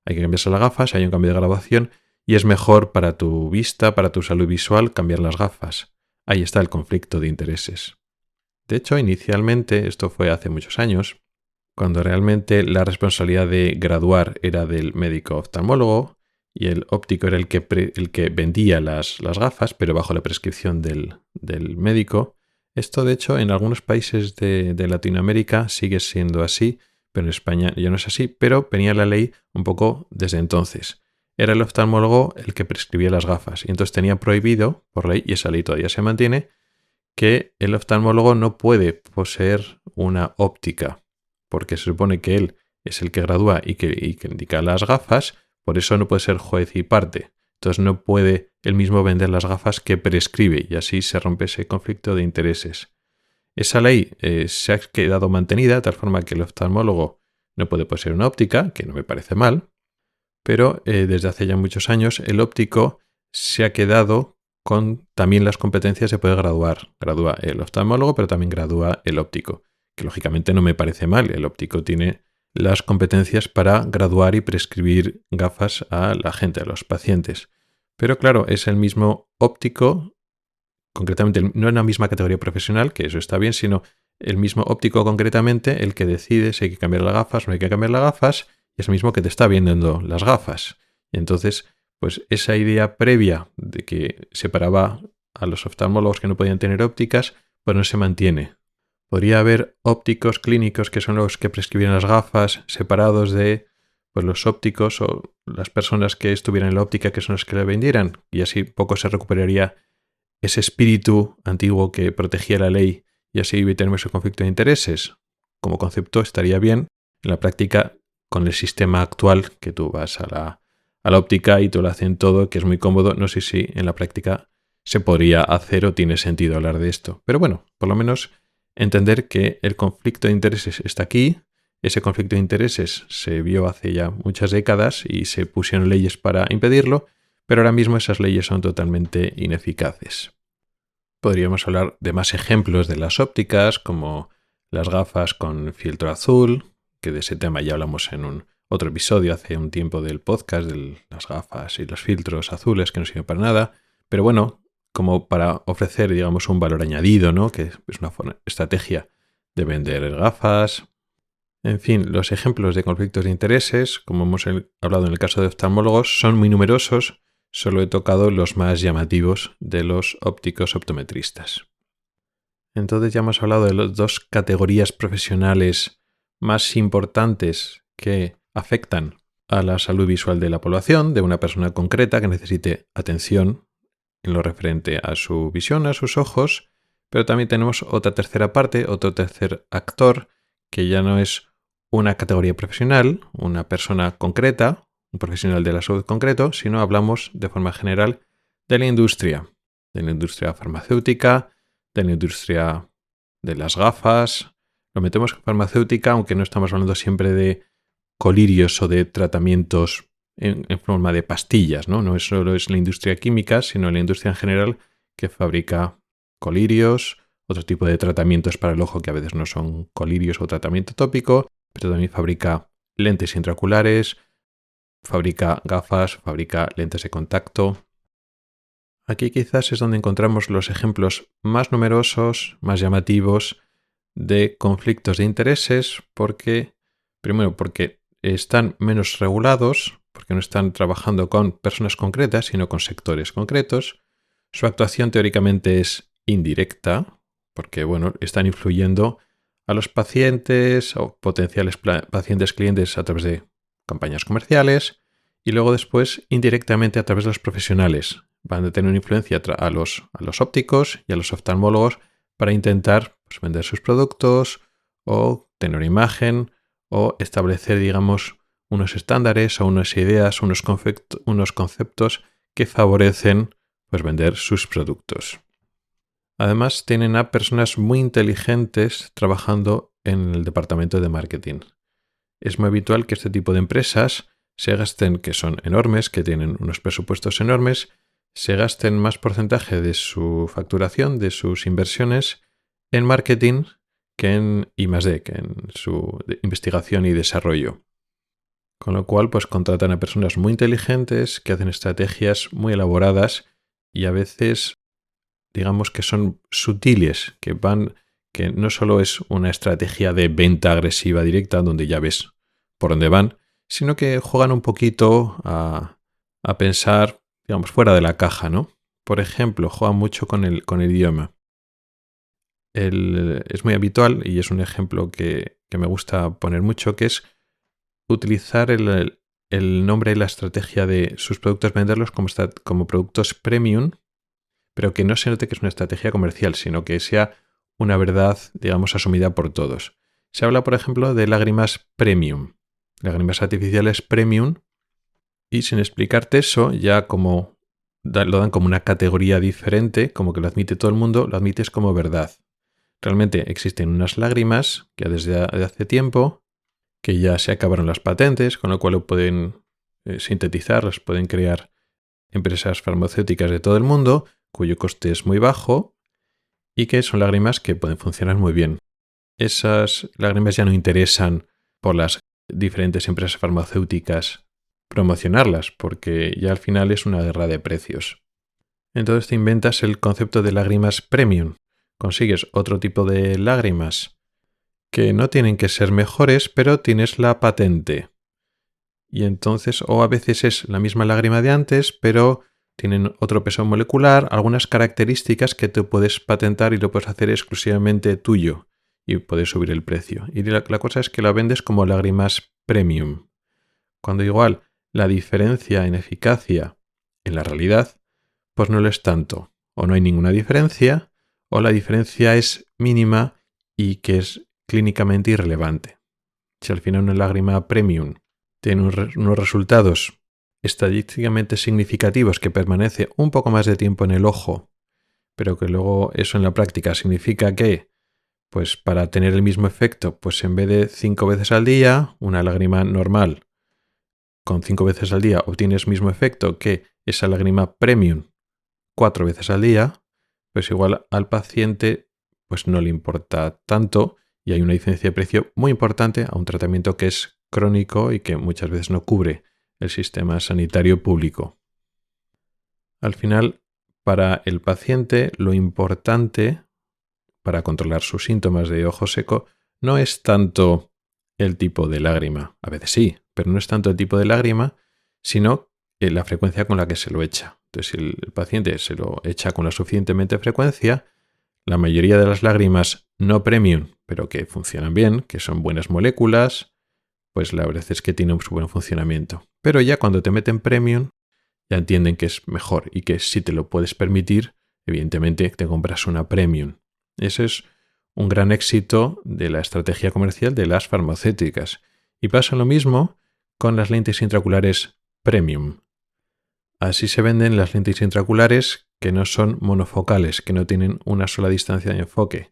hay que cambiarse las gafas, hay un cambio de graduación y es mejor para tu vista, para tu salud visual, cambiar las gafas. Ahí está el conflicto de intereses. De hecho, inicialmente, esto fue hace muchos años, cuando realmente la responsabilidad de graduar era del médico oftalmólogo y el óptico era el que vendía las gafas, pero bajo la prescripción del médico. Esto, de hecho, en algunos países de Latinoamérica sigue siendo así, pero en España ya no es así, pero venía la ley un poco desde entonces. Era el oftalmólogo el que prescribía las gafas y entonces tenía prohibido, por ley, y esa ley todavía se mantiene, que el oftalmólogo no puede poseer una óptica, porque se supone que él es el que gradúa y que indica las gafas, por eso no puede ser juez y parte. Entonces no puede él mismo vender las gafas que prescribe y así se rompe ese conflicto de intereses. Esa ley se ha quedado mantenida de tal forma que el oftalmólogo no puede poseer una óptica, que no me parece mal, pero desde hace ya muchos años el óptico se ha quedado con también las competencias de poder graduar. Gradúa el oftalmólogo, pero también gradúa el óptico, que lógicamente no me parece mal. El óptico tiene las competencias para graduar y prescribir gafas a la gente, a los pacientes. Pero claro, es el mismo óptico, concretamente no en la misma categoría profesional, que eso está bien, sino el mismo óptico concretamente el que decide si hay que cambiar las gafas o no hay que cambiar las gafas, y es el mismo que te está vendiendo las gafas. Y entonces, pues esa idea previa de que separaba a los oftalmólogos que no podían tener ópticas, pues no se mantiene. Podría haber ópticos clínicos que son los que prescribían las gafas separados de pues, los ópticos o las personas que estuvieran en la óptica que son los que le vendieran, y así poco se recuperaría ese espíritu antiguo que protegía la ley y así evitamos ese conflicto de intereses. Como concepto estaría bien. En la práctica, con el sistema actual, que tú vas a la óptica y te lo hacen todo, que es muy cómodo, no sé si en la práctica se podría hacer o tiene sentido hablar de esto. Pero bueno, por lo menos entender que el conflicto de intereses está aquí. Ese conflicto de intereses se vio hace ya muchas décadas y se pusieron leyes para impedirlo, pero ahora mismo esas leyes son totalmente ineficaces. Podríamos hablar de más ejemplos de las ópticas, como las gafas con filtro azul, que de ese tema ya hablamos en otro episodio hace un tiempo del podcast, de las gafas y los filtros azules que no sirven para nada, pero bueno, como para ofrecer, digamos, un valor añadido, ¿no? Que es una estrategia de vender gafas. En fin, los ejemplos de conflictos de intereses, como hemos hablado en el caso de oftalmólogos, son muy numerosos. Solo he tocado los más llamativos de los ópticos optometristas. Entonces ya hemos hablado de las dos categorías profesionales más importantes que afectan a la salud visual de la población, de una persona concreta que necesite atención en lo referente a su visión, a sus ojos, pero también tenemos otra tercera parte, otro tercer actor, que ya no es una categoría profesional, una persona concreta, un profesional de la salud concreto, sino hablamos de forma general de la industria farmacéutica, de la industria de las gafas. Lo metemos en farmacéutica, aunque no estamos hablando siempre de colirios o de tratamientos en forma de pastillas, ¿no? No solo es la industria química, sino la industria en general que fabrica colirios, otro tipo de tratamientos para el ojo que a veces no son colirios o tratamiento tópico, pero también fabrica lentes intraoculares, fabrica gafas, fabrica lentes de contacto. Aquí quizás es donde encontramos los ejemplos más numerosos, más llamativos de conflictos de intereses, primero porque están menos regulados, porque no están trabajando con personas concretas, sino con sectores concretos. Su actuación teóricamente es indirecta, porque están influyendo a los pacientes o potenciales pacientes clientes a través de campañas comerciales y luego después indirectamente a través de los profesionales. Van a tener una influencia a los ópticos y a los oftalmólogos para intentar vender sus productos o tener una imagen o establecer, digamos, unos estándares o unas ideas, unos conceptos que favorecen vender sus productos. Además, tienen a personas muy inteligentes trabajando en el departamento de marketing. Es muy habitual que este tipo de empresas se gasten, que son enormes, que tienen unos presupuestos enormes, se gasten más porcentaje de su facturación, de sus inversiones, en marketing que en I+D, que en su investigación y desarrollo. Con lo cual, contratan a personas muy inteligentes que hacen estrategias muy elaboradas y a veces, digamos que son sutiles, que no solo es una estrategia de venta agresiva directa donde ya ves por dónde van, sino que juegan un poquito a pensar, digamos, fuera de la caja, ¿no? Por ejemplo, juegan mucho con el idioma. Es muy habitual, y es un ejemplo que me gusta poner mucho, que es utilizar el nombre y la estrategia de sus productos, venderlos como productos premium, pero que no se note que es una estrategia comercial, sino que sea una verdad, digamos, asumida por todos. Se habla, por ejemplo, de lágrimas premium, lágrimas artificiales premium, y sin explicarte eso, ya como lo dan como una categoría diferente, como que lo admite todo el mundo, lo admites como verdad. Realmente existen unas lágrimas que desde hace tiempo, que ya se acabaron las patentes, con lo cual lo pueden sintetizar, las pueden crear empresas farmacéuticas de todo el mundo, cuyo coste es muy bajo y que son lágrimas que pueden funcionar muy bien. Esas lágrimas ya no interesan por las diferentes empresas farmacéuticas promocionarlas, porque ya al final es una guerra de precios. Entonces te inventas el concepto de lágrimas premium. Consigues otro tipo de lágrimas que no tienen que ser mejores, pero tienes la patente. Y entonces, o a veces es la misma lágrima de antes, pero tienen otro peso molecular, algunas características que tú puedes patentar y lo puedes hacer exclusivamente tuyo y puedes subir el precio. Y la cosa es que la vendes como lágrimas premium. Cuando igual la diferencia en eficacia en la realidad, pues no lo es tanto. O no hay ninguna diferencia, o la diferencia es mínima y que es clínicamente irrelevante. Si al final una lágrima premium tiene unos resultados estadísticamente significativos que permanece un poco más de tiempo en el ojo, pero que luego eso en la práctica significa que, pues para tener el mismo efecto, pues en vez de 5 veces al día, una lágrima normal con 5 veces al día obtienes mismo efecto que esa lágrima premium 4 veces al día, pues igual al paciente pues no le importa tanto y hay una diferencia de precio muy importante a un tratamiento que es crónico y que muchas veces no cubre el sistema sanitario público. Al final, para el paciente, lo importante para controlar sus síntomas de ojo seco no es tanto el tipo de lágrima, a veces sí, pero no es tanto el tipo de lágrima, sino la frecuencia con la que se lo echa. Entonces, si el paciente se lo echa con la suficientemente frecuencia, la mayoría de las lágrimas no premium, pero que funcionan bien, que son buenas moléculas, pues la verdad es que tiene un buen funcionamiento. Pero ya cuando te meten premium, ya entienden que es mejor y que si te lo puedes permitir, evidentemente te compras una premium. Ese es un gran éxito de la estrategia comercial de las farmacéuticas. Y pasa lo mismo con las lentes intraoculares premium. Así se venden las lentes intraoculares que no son monofocales, que no tienen una sola distancia de enfoque,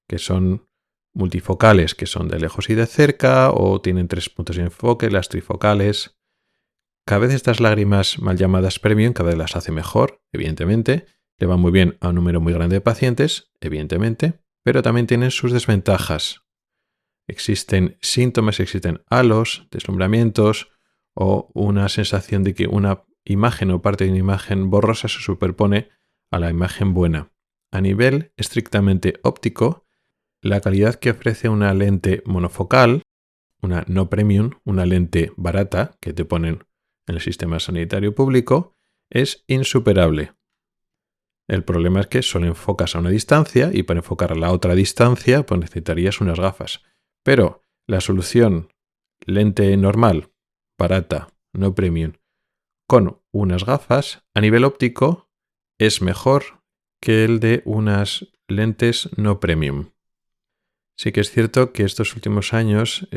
que son multifocales, que son de lejos y de cerca, o tienen 3 puntos de enfoque, las trifocales. Cada vez estas lágrimas mal llamadas premium, cada vez las hace mejor, evidentemente. Le va muy bien a un número muy grande de pacientes, evidentemente, pero también tienen sus desventajas. Existen síntomas, existen halos, deslumbramientos o una sensación de que una imagen o parte de una imagen borrosa se superpone a la imagen buena. A nivel estrictamente óptico, la calidad que ofrece una lente monofocal, una no premium, una lente barata que te ponen en el sistema sanitario público, es insuperable. El problema es que solo enfocas a una distancia y para enfocar a la otra distancia pues necesitarías unas gafas. Pero la solución lente normal, barata, no premium, con unas gafas a nivel óptico es mejor que el de unas lentes no premium. Sí que es cierto que estos últimos años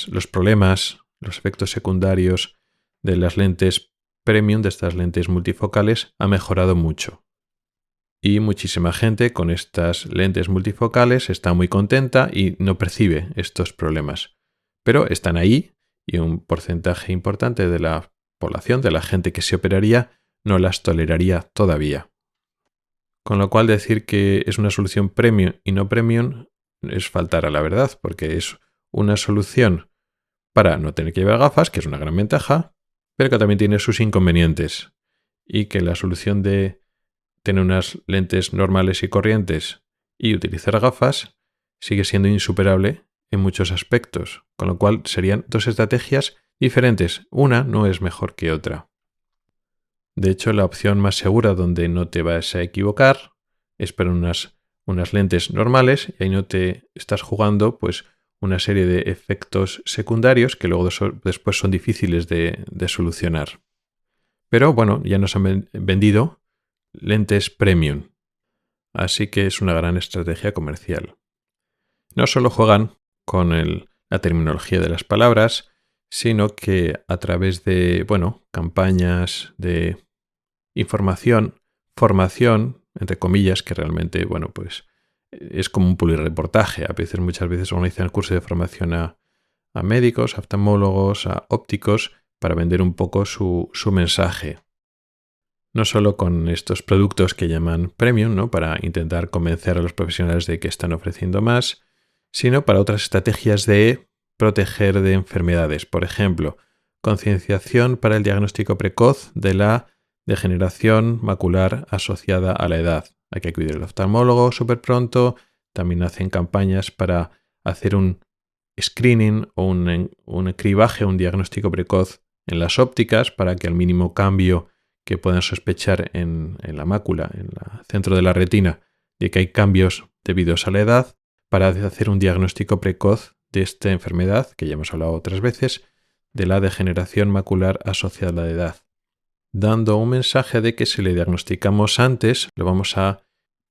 los problemas, los efectos secundarios de las lentes premium, de estas lentes multifocales, ha mejorado mucho. Y muchísima gente con estas lentes multifocales está muy contenta y no percibe estos problemas. Pero están ahí y un porcentaje importante de la población, de la gente que se operaría, no las toleraría todavía. Con lo cual decir que es una solución premium y no premium es faltar a la verdad, porque es una solución para no tener que llevar gafas, que es una gran ventaja, pero que también tiene sus inconvenientes. Y que la solución de tener unas lentes normales y corrientes y utilizar gafas sigue siendo insuperable en muchos aspectos, con lo cual serían dos estrategias diferentes. Una no es mejor que otra. De hecho, la opción más segura donde no te vas a equivocar es para unas lentes normales y ahí no te estás jugando pues una serie de efectos secundarios que luego después son difíciles de solucionar. Pero bueno, ya nos han vendido lentes premium, así que es una gran estrategia comercial. No solo juegan con la terminología de las palabras, sino que a través de, campañas de información, formación, entre comillas, que realmente, es como un publireportaje. Muchas veces organizan cursos de formación a médicos, a oftalmólogos, a ópticos, para vender un poco su mensaje. No solo con estos productos que llaman premium, ¿no?, para intentar convencer a los profesionales de que están ofreciendo más, sino para otras estrategias de proteger de enfermedades. Por ejemplo, concienciación para el diagnóstico precoz de la degeneración macular asociada a la edad. Hay que acudir al oftalmólogo súper pronto. También hacen campañas para hacer un screening o un cribaje, un diagnóstico precoz en las ópticas para que al mínimo cambio que puedan sospechar en la mácula, en el centro de la retina, de que hay cambios debidos a la edad, para hacer un diagnóstico precoz de esta enfermedad, que ya hemos hablado otras veces, de la degeneración macular asociada a la edad, dando un mensaje de que si le diagnosticamos antes, lo vamos a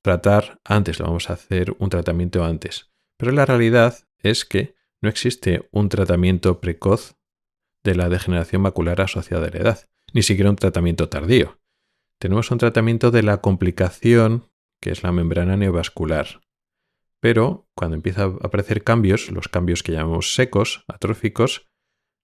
tratar antes, lo vamos a hacer un tratamiento antes. Pero la realidad es que no existe un tratamiento precoz de la degeneración macular asociada a la edad, ni siquiera un tratamiento tardío. Tenemos un tratamiento de la complicación, que es la membrana neovascular. Pero cuando empieza a aparecer cambios, los cambios que llamamos secos, atróficos,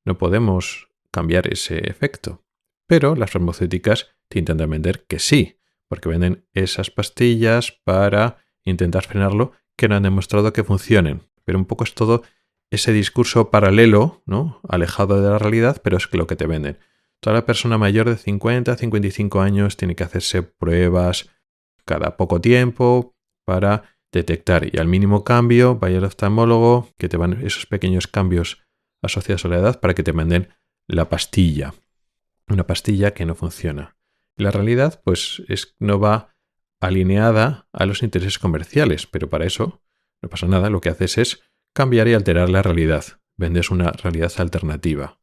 no podemos cambiar ese efecto. Pero las farmacéuticas te intentan vender que sí, porque venden esas pastillas para intentar frenarlo que no han demostrado que funcionen. Pero un poco es todo ese discurso paralelo, ¿no?, alejado de la realidad, pero es lo que te venden. Toda persona mayor de 50 a 55 años tiene que hacerse pruebas cada poco tiempo para detectar, y al mínimo cambio vaya al oftalmólogo, que te van esos pequeños cambios asociados a la edad para que te manden la pastilla. Una pastilla que no funciona. Y la realidad no va alineada a los intereses comerciales, pero para eso no pasa nada, lo que haces es cambiar y alterar la realidad. Vendes una realidad alternativa.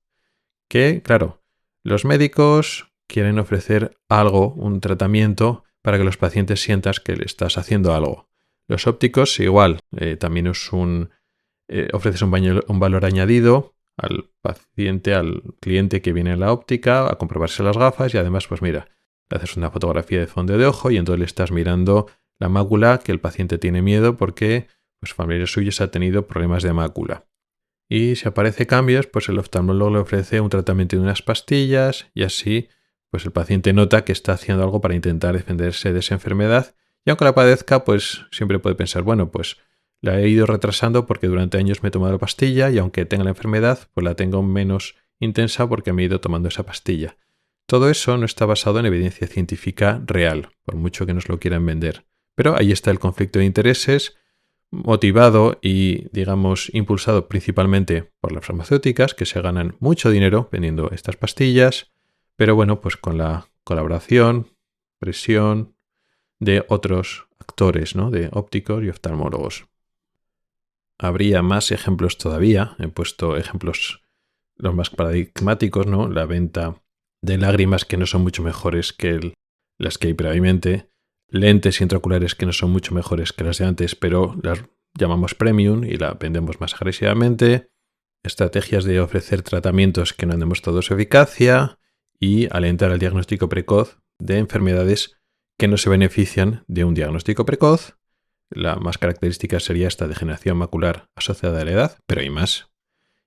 Que, claro, los médicos quieren ofrecer algo, un tratamiento, para que los pacientes sientan que le estás haciendo algo. Los ópticos igual, también ofreces un valor añadido al paciente, al cliente que viene a la óptica a comprobarse las gafas y además, pues mira, le haces una fotografía de fondo de ojo y entonces le estás mirando la mácula, que el paciente tiene miedo porque pues familiares suyos ha tenido problemas de mácula. Y si aparece cambios, pues el oftalmólogo le ofrece un tratamiento de unas pastillas y así pues el paciente nota que está haciendo algo para intentar defenderse de esa enfermedad y aunque la padezca, pues siempre puede pensar, bueno, pues la he ido retrasando porque durante años me he tomado la pastilla y aunque tenga la enfermedad, pues la tengo menos intensa porque me he ido tomando esa pastilla. Todo eso no está basado en evidencia científica real, por mucho que nos lo quieran vender. Pero ahí está el conflicto de intereses, motivado y, digamos, impulsado principalmente por las farmacéuticas, que se ganan mucho dinero vendiendo estas pastillas, pero bueno, pues con la colaboración, presión de otros actores, ¿no? De ópticos y oftalmólogos. Habría más ejemplos todavía, he puesto ejemplos los más paradigmáticos, ¿no? La venta de lágrimas que no son mucho mejores que las que hay previamente, lentes intraoculares que no son mucho mejores que las de antes, pero las llamamos premium y la vendemos más agresivamente, estrategias de ofrecer tratamientos que no han demostrado su eficacia y alentar al diagnóstico precoz de enfermedades que no se benefician de un diagnóstico precoz. La más característica sería esta degeneración macular asociada a la edad, pero hay más.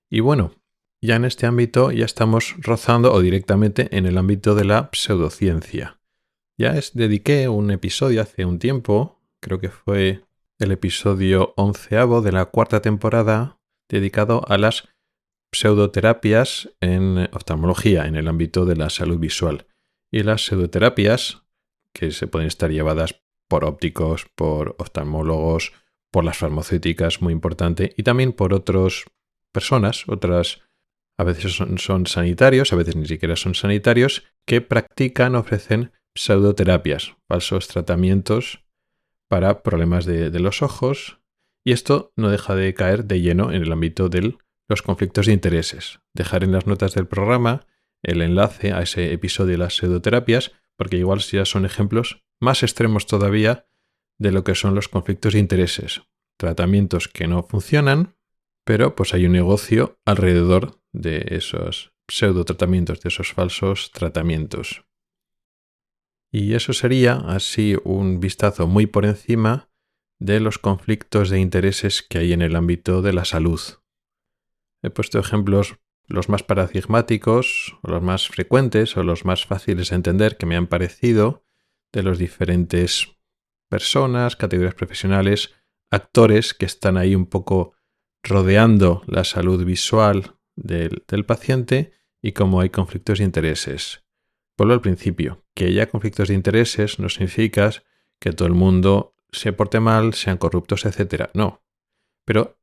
Y bueno, ya en este ámbito ya estamos rozando o directamente en el ámbito de la pseudociencia. Ya dediqué un episodio hace un tiempo, creo que fue el episodio 11º de la 4ª temporada, dedicado a las pseudoterapias en oftalmología, en el ámbito de la salud visual. Y las pseudoterapias, que se pueden estar llevadas por ópticos, por oftalmólogos, por las farmacéuticas, muy importante, y también por otras personas, a veces son sanitarios, a veces ni siquiera son sanitarios, que ofrecen pseudoterapias, falsos tratamientos para problemas de los ojos, y esto no deja de caer de lleno en el ámbito de los conflictos de intereses. Dejar en las notas del programa el enlace a ese episodio de las pseudoterapias, porque igual ya son ejemplos más extremos todavía de lo que son los conflictos de intereses. Tratamientos que no funcionan, pero pues hay un negocio alrededor de esos pseudotratamientos, de esos falsos tratamientos. Y eso sería así un vistazo muy por encima de los conflictos de intereses que hay en el ámbito de la salud. He puesto ejemplos los más paradigmáticos, o los más frecuentes, o los más fáciles de entender que me han parecido de los diferentes personas, categorías profesionales, actores que están ahí un poco rodeando la salud visual del paciente y cómo hay conflictos de intereses. Vuelvo al principio, que haya conflictos de intereses no significa que todo el mundo se porte mal, sean corruptos, etc. No, pero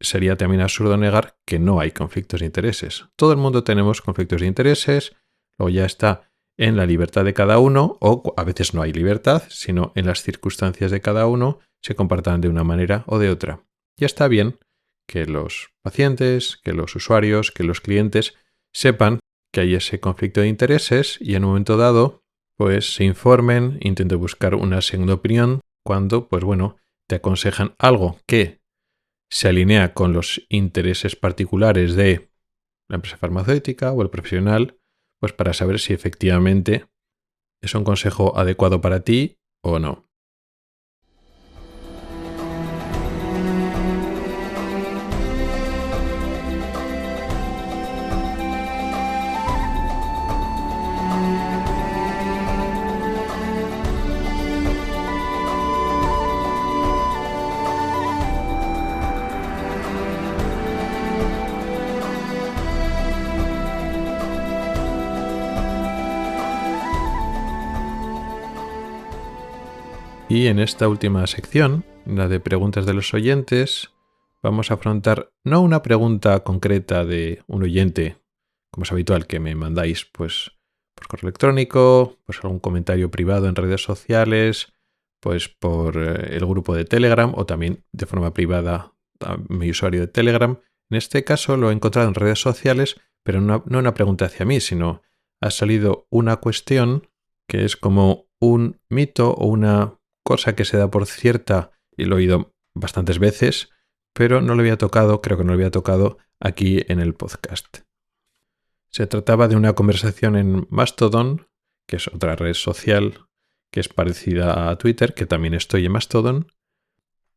sería también absurdo negar que no hay conflictos de intereses. Todo el mundo tenemos conflictos de intereses, luego ya está en la libertad de cada uno, o a veces no hay libertad, sino en las circunstancias de cada uno se comportan de una manera o de otra. Ya está bien que los pacientes, que los usuarios, que los clientes sepan que hay ese conflicto de intereses y en un momento dado pues se informen, intenten buscar una segunda opinión cuando pues bueno, te aconsejan algo que se alinea con los intereses particulares de la empresa farmacéutica o el profesional, pues para saber si efectivamente es un consejo adecuado para ti o no. Y en esta última sección, la de preguntas de los oyentes, vamos a afrontar no una pregunta concreta de un oyente, como es habitual que me mandáis pues por correo electrónico, pues algún comentario privado en redes sociales, pues por el grupo de Telegram o también de forma privada a mi usuario de Telegram. En este caso lo he encontrado en redes sociales, pero no una pregunta hacia mí, sino ha salido una cuestión que es como un mito o una cosa que se da por cierta, y lo he oído bastantes veces, pero no lo había tocado, creo que no lo había tocado aquí en el podcast. Se trataba de una conversación en Mastodon, que es otra red social que es parecida a Twitter, que también estoy en Mastodon,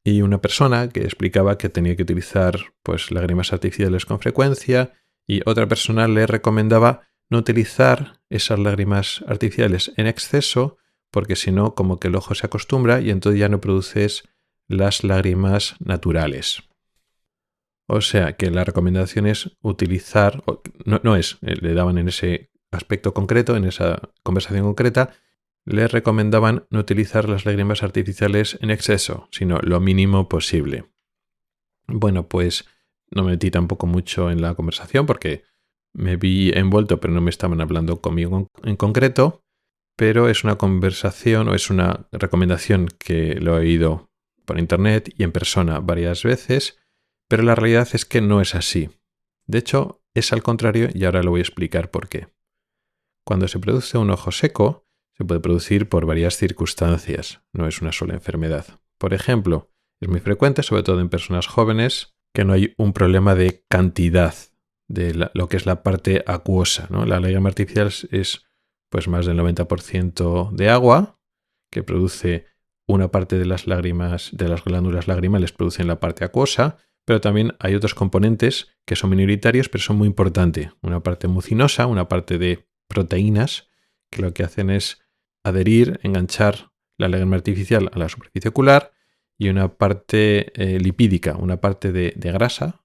y una persona que explicaba que tenía que utilizar pues lágrimas artificiales con frecuencia, y otra persona le recomendaba no utilizar esas lágrimas artificiales en exceso, porque si no, como que el ojo se acostumbra y entonces ya no produces las lágrimas naturales. O sea que la recomendación es utilizar, le daban en ese aspecto concreto, en esa conversación concreta, le recomendaban no utilizar las lágrimas artificiales en exceso, sino lo mínimo posible. Bueno, pues no me metí tampoco mucho en la conversación porque me vi envuelto, pero no me estaban hablando conmigo en concreto, pero es una conversación o es una recomendación que lo he oído por internet y en persona varias veces, pero la realidad es que no es así. De hecho, es al contrario y ahora lo voy a explicar por qué. Cuando se produce un ojo seco, se puede producir por varias circunstancias, no es una sola enfermedad. Por ejemplo, es muy frecuente, sobre todo en personas jóvenes, que no hay un problema de cantidad de lo que es la parte acuosa, ¿no? La lágrima artificial es pues más del 90% de agua, que produce una parte de las lágrimas, de las glándulas lagrimales producen la parte acuosa, pero también hay otros componentes que son minoritarios, pero son muy importantes. Una parte mucinosa, una parte de proteínas, que lo que hacen es adherir, enganchar la lágrima artificial a la superficie ocular, y una parte lipídica, una parte de grasa,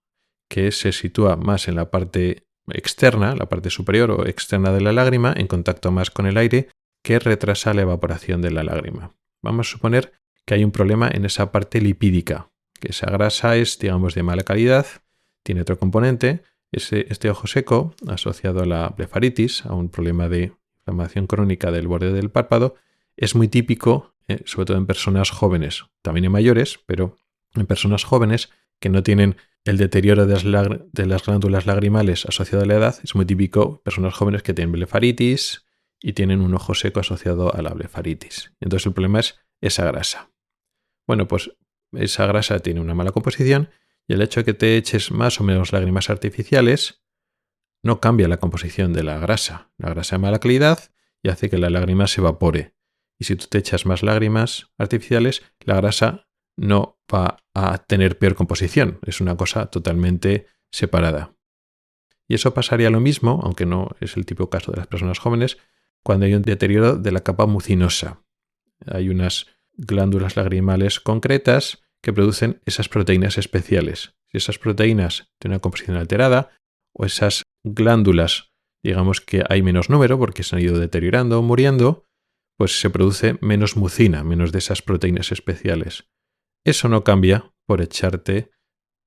que se sitúa más en la parte externa, la parte superior o externa de la lágrima, en contacto más con el aire, que retrasa la evaporación de la lágrima. Vamos a suponer que hay un problema en esa parte lipídica, que esa grasa es, digamos, de mala calidad, tiene otro componente, este ojo seco, asociado a la blefaritis, a un problema de inflamación crónica del borde del párpado, es muy típico, sobre todo en personas jóvenes, también en mayores, pero en personas jóvenes que no tienen el deterioro de las glándulas lagrimales asociado a la edad. Es muy típico personas jóvenes que tienen blefaritis y tienen un ojo seco asociado a la blefaritis. Entonces el problema es esa grasa. Bueno, pues esa grasa tiene una mala composición y el hecho de que te eches más o menos lágrimas artificiales no cambia la composición de la grasa. La grasa de mala calidad y hace que la lágrima se evapore. Y si tú te echas más lágrimas artificiales, la grasa no va a tener peor composición. Es una cosa totalmente separada. Y eso pasaría lo mismo, aunque no es el típico caso de las personas jóvenes, cuando hay un deterioro de la capa mucinosa. Hay unas glándulas lagrimales concretas que producen esas proteínas especiales. Si esas proteínas tienen una composición alterada, o esas glándulas, digamos que hay menos número porque se han ido deteriorando o muriendo, pues se produce menos mucina, menos de esas proteínas especiales. Eso no cambia por echarte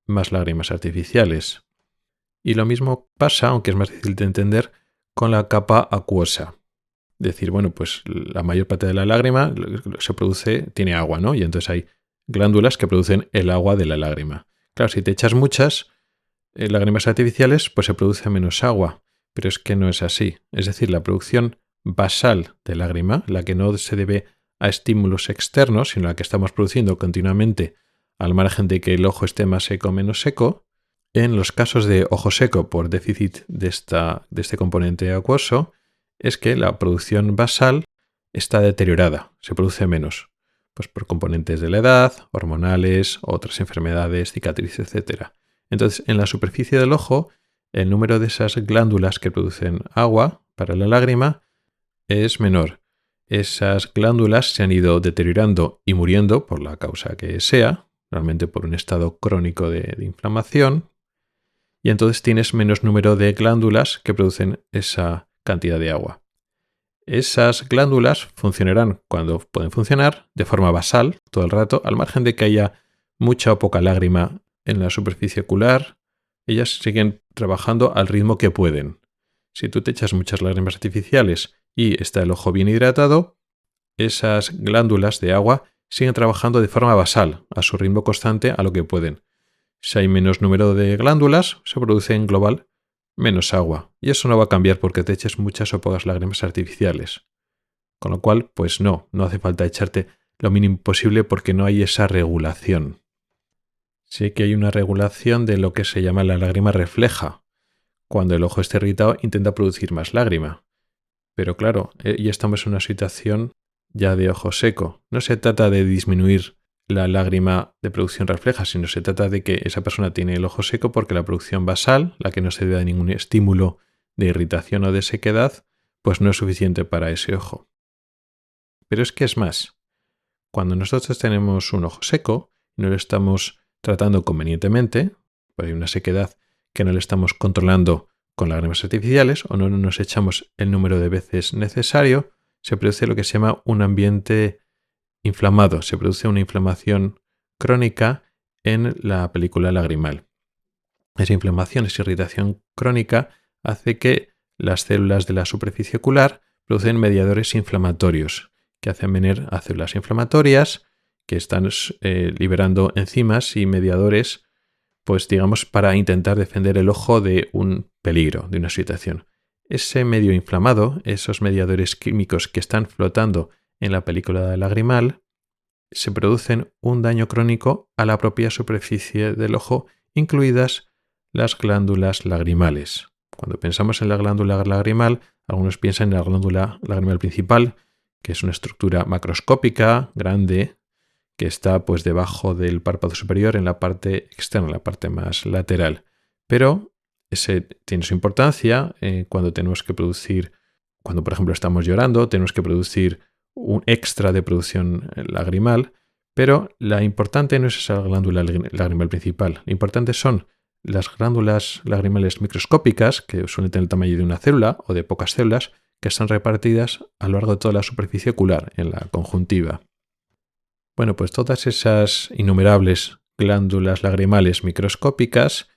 más lágrimas artificiales. Y lo mismo pasa, aunque es más difícil de entender, con la capa acuosa. Decir, bueno, pues la mayor parte de la lágrima se produce, tiene agua, ¿no? Y entonces hay glándulas que producen el agua de la lágrima. Claro, si te echas muchas lágrimas artificiales, pues se produce menos agua. Pero es que no es así. Es decir, la producción basal de lágrima, la que no se debe a estímulos externos, sino la que estamos produciendo continuamente al margen de que el ojo esté más seco o menos seco, en los casos de ojo seco por déficit de este componente acuoso, es que la producción basal está deteriorada, se produce menos, pues por componentes de la edad, hormonales, otras enfermedades, cicatrices, etc. Entonces, en la superficie del ojo, el número de esas glándulas que producen agua para la lágrima es menor. Esas glándulas se han ido deteriorando y muriendo por la causa que sea, realmente por un estado crónico de inflamación, y entonces tienes menos número de glándulas que producen esa cantidad de agua. Esas glándulas funcionarán cuando pueden funcionar de forma basal todo el rato, al margen de que haya mucha o poca lágrima en la superficie ocular, ellas siguen trabajando al ritmo que pueden. Si tú te echas muchas lágrimas artificiales y está el ojo bien hidratado, esas glándulas de agua siguen trabajando de forma basal, a su ritmo constante, a lo que pueden. Si hay menos número de glándulas, se produce en global menos agua. Y eso no va a cambiar porque te eches muchas o pocas lágrimas artificiales. Con lo cual, pues no hace falta echarte lo mínimo posible porque no hay esa regulación. Sí que hay una regulación de lo que se llama la lágrima refleja. Cuando el ojo está irritado, intenta producir más lágrima. Pero claro, ya estamos en una situación ya de ojo seco. No se trata de disminuir la lágrima de producción refleja, sino se trata de que esa persona tiene el ojo seco porque la producción basal, la que no se debe a ningún estímulo de irritación o de sequedad, pues no es suficiente para ese ojo. Pero es que es más. Cuando nosotros tenemos un ojo seco y no lo estamos tratando convenientemente, pues hay una sequedad que no le estamos controlando con lágrimas artificiales o no nos echamos el número de veces necesario, se produce lo que se llama un ambiente inflamado, se produce una inflamación crónica en la película lagrimal. Esa inflamación, esa irritación crónica hace que las células de la superficie ocular producen mediadores inflamatorios que hacen venir a células inflamatorias que están liberando enzimas y mediadores, pues digamos, para intentar defender el ojo de un peligro, de una situación. Ese medio inflamado, esos mediadores químicos que están flotando en la película lagrimal, se producen un daño crónico a la propia superficie del ojo, incluidas las glándulas lagrimales. Cuando pensamos en la glándula lagrimal, algunos piensan en la glándula lagrimal principal, que es una estructura macroscópica, grande, que está pues debajo del párpado superior en la parte externa, la parte más lateral. Pero ese tiene su importancia cuando tenemos que producir, cuando por ejemplo estamos llorando, tenemos que producir un extra de producción lagrimal, pero la importante no es esa glándula lagrimal principal. Lo importante son las glándulas lagrimales microscópicas, que suelen tener el tamaño de una célula o de pocas células, que están repartidas a lo largo de toda la superficie ocular, en la conjuntiva. Bueno, pues todas esas innumerables glándulas lagrimales microscópicas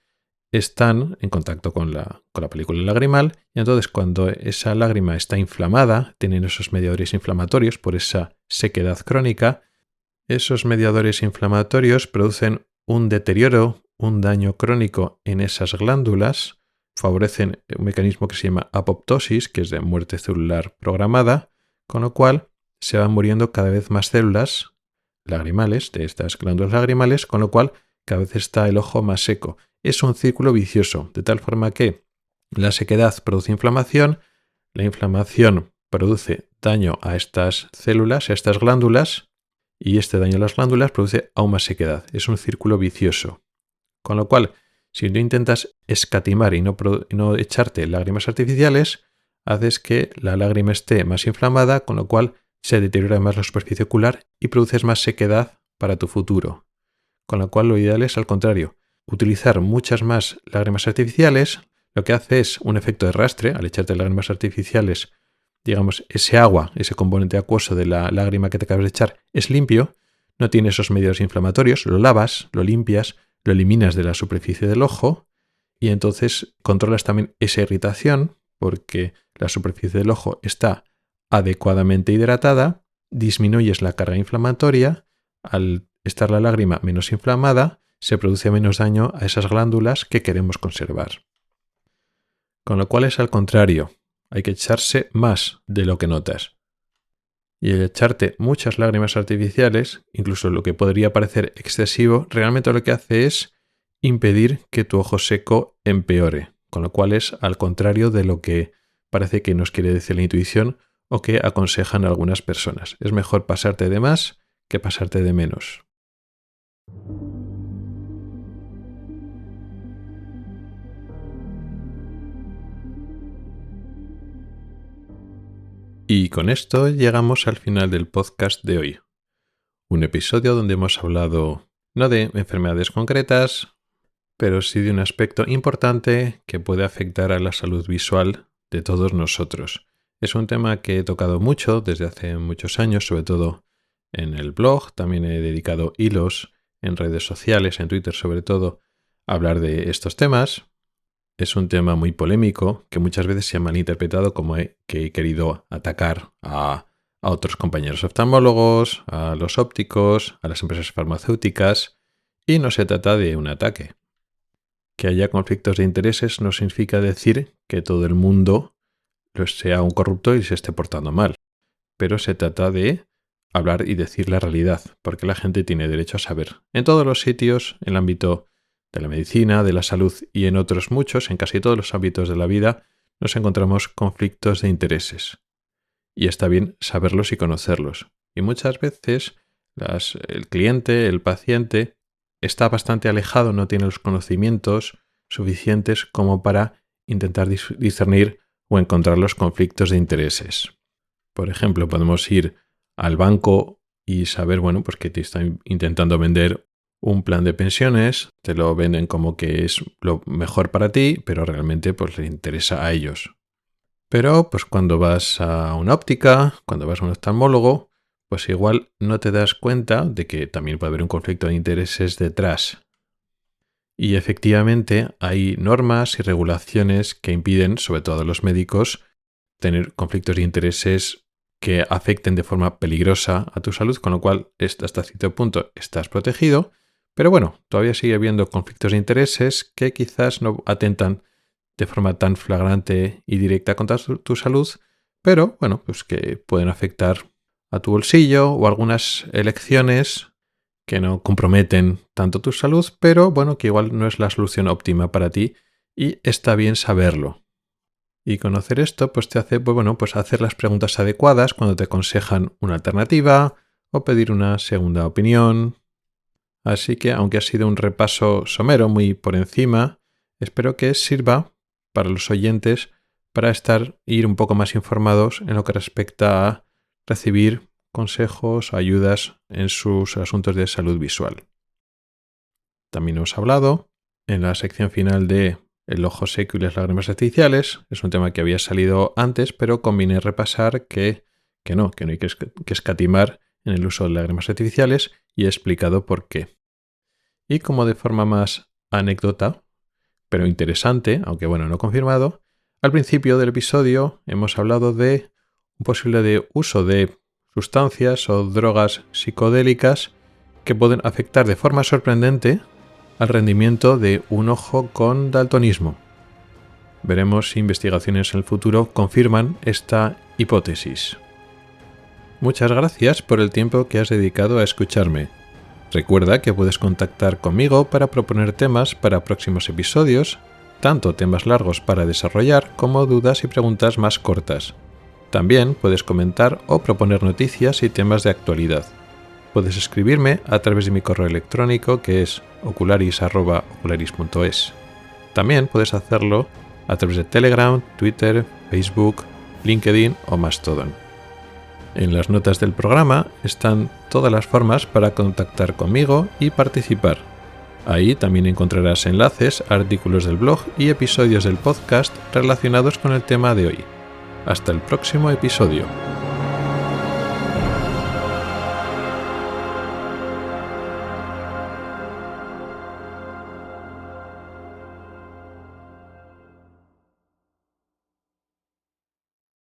están en contacto con la película lagrimal y entonces cuando esa lágrima está inflamada, tienen esos mediadores inflamatorios por esa sequedad crónica, esos mediadores inflamatorios producen un deterioro, un daño crónico en esas glándulas, favorecen un mecanismo que se llama apoptosis, que es de muerte celular programada, con lo cual se van muriendo cada vez más células lagrimales de estas glándulas lagrimales, con lo cual cada vez está el ojo más seco. Es un círculo vicioso, de tal forma que la sequedad produce inflamación, la inflamación produce daño a estas células, a estas glándulas, y este daño a las glándulas produce aún más sequedad. Es un círculo vicioso. Con lo cual, si no intentas escatimar y no echarte lágrimas artificiales, haces que la lágrima esté más inflamada, con lo cual se deteriora más la superficie ocular y produces más sequedad para tu futuro. Con lo cual lo ideal es al contrario, utilizar muchas más lágrimas artificiales, lo que hace es un efecto de rastre. Al echarte lágrimas artificiales, digamos, ese agua, ese componente acuoso de la lágrima que te acabas de echar es limpio, no tiene esos medios inflamatorios, lo lavas, lo limpias, lo eliminas de la superficie del ojo y entonces controlas también esa irritación porque la superficie del ojo está adecuadamente hidratada, disminuyes la carga inflamatoria, al estar la lágrima menos inflamada, se produce menos daño a esas glándulas que queremos conservar. Con lo cual es al contrario, hay que echarse más de lo que notas. Y el echarte muchas lágrimas artificiales, incluso lo que podría parecer excesivo, realmente lo que hace es impedir que tu ojo seco empeore, con lo cual es al contrario de lo que parece que nos quiere decir la intuición o que aconsejan algunas personas. Es mejor pasarte de más que pasarte de menos. Y con esto llegamos al final del podcast de hoy. Un episodio donde hemos hablado no de enfermedades concretas, pero sí de un aspecto importante que puede afectar a la salud visual de todos nosotros. Es un tema que he tocado mucho desde hace muchos años, sobre todo en el blog. También he dedicado hilos en redes sociales, en Twitter sobre todo, a hablar de estos temas. Es un tema muy polémico que muchas veces se ha malinterpretado como que he querido atacar a otros compañeros oftalmólogos, a los ópticos, a las empresas farmacéuticas, y no se trata de un ataque. Que haya conflictos de intereses no significa decir que todo el mundo sea un corrupto y se esté portando mal, pero se trata de hablar y decir la realidad, porque la gente tiene derecho a saber. En todos los sitios, en el ámbito de la medicina, de la salud y en otros muchos, en casi todos los ámbitos de la vida, nos encontramos conflictos de intereses. Y está bien saberlos y conocerlos. Y muchas veces el cliente, el paciente, está bastante alejado, no tiene los conocimientos suficientes como para intentar discernir o encontrar los conflictos de intereses. Por ejemplo, podemos ir al banco y saber, pues que te están intentando vender un plan de pensiones, te lo venden como que es lo mejor para ti, pero realmente pues le interesa a ellos. Pero pues cuando vas a una óptica, cuando vas a un oftalmólogo, pues igual no te das cuenta de que también puede haber un conflicto de intereses detrás. Y efectivamente hay normas y regulaciones que impiden, sobre todo a los médicos, tener conflictos de intereses que afecten de forma peligrosa a tu salud, con lo cual hasta cierto punto estás protegido, pero todavía sigue habiendo conflictos de intereses que quizás no atentan de forma tan flagrante y directa contra tu salud, pero pues que pueden afectar a tu bolsillo o algunas elecciones que no comprometen tanto tu salud, pero que igual no es la solución óptima para ti y está bien saberlo. Y conocer esto pues te hace hacer las preguntas adecuadas cuando te aconsejan una alternativa o pedir una segunda opinión. Así que, aunque ha sido un repaso somero muy por encima, espero que sirva para los oyentes para ir un poco más informados en lo que respecta a recibir consejos o ayudas en sus asuntos de salud visual. También hemos hablado en la sección final de el ojo seco y las lágrimas artificiales. Es un tema que había salido antes, pero conviene repasar que no hay que escatimar en el uso de lágrimas artificiales y he explicado por qué. Y como de forma más anécdota, pero interesante, aunque no confirmado, al principio del episodio hemos hablado de un posible uso de sustancias o drogas psicodélicas que pueden afectar de forma sorprendente al rendimiento de un ojo con daltonismo. Veremos si investigaciones en el futuro confirman esta hipótesis. Muchas gracias por el tiempo que has dedicado a escucharme. Recuerda que puedes contactar conmigo para proponer temas para próximos episodios, tanto temas largos para desarrollar como dudas y preguntas más cortas. También puedes comentar o proponer noticias y temas de actualidad. Puedes escribirme a través de mi correo electrónico que es ocularis@ocularis.es. También puedes hacerlo a través de Telegram, Twitter, Facebook, LinkedIn o Mastodon. En las notas del programa están todas las formas para contactar conmigo y participar. Ahí también encontrarás enlaces, artículos del blog y episodios del podcast relacionados con el tema de hoy. Hasta el próximo episodio.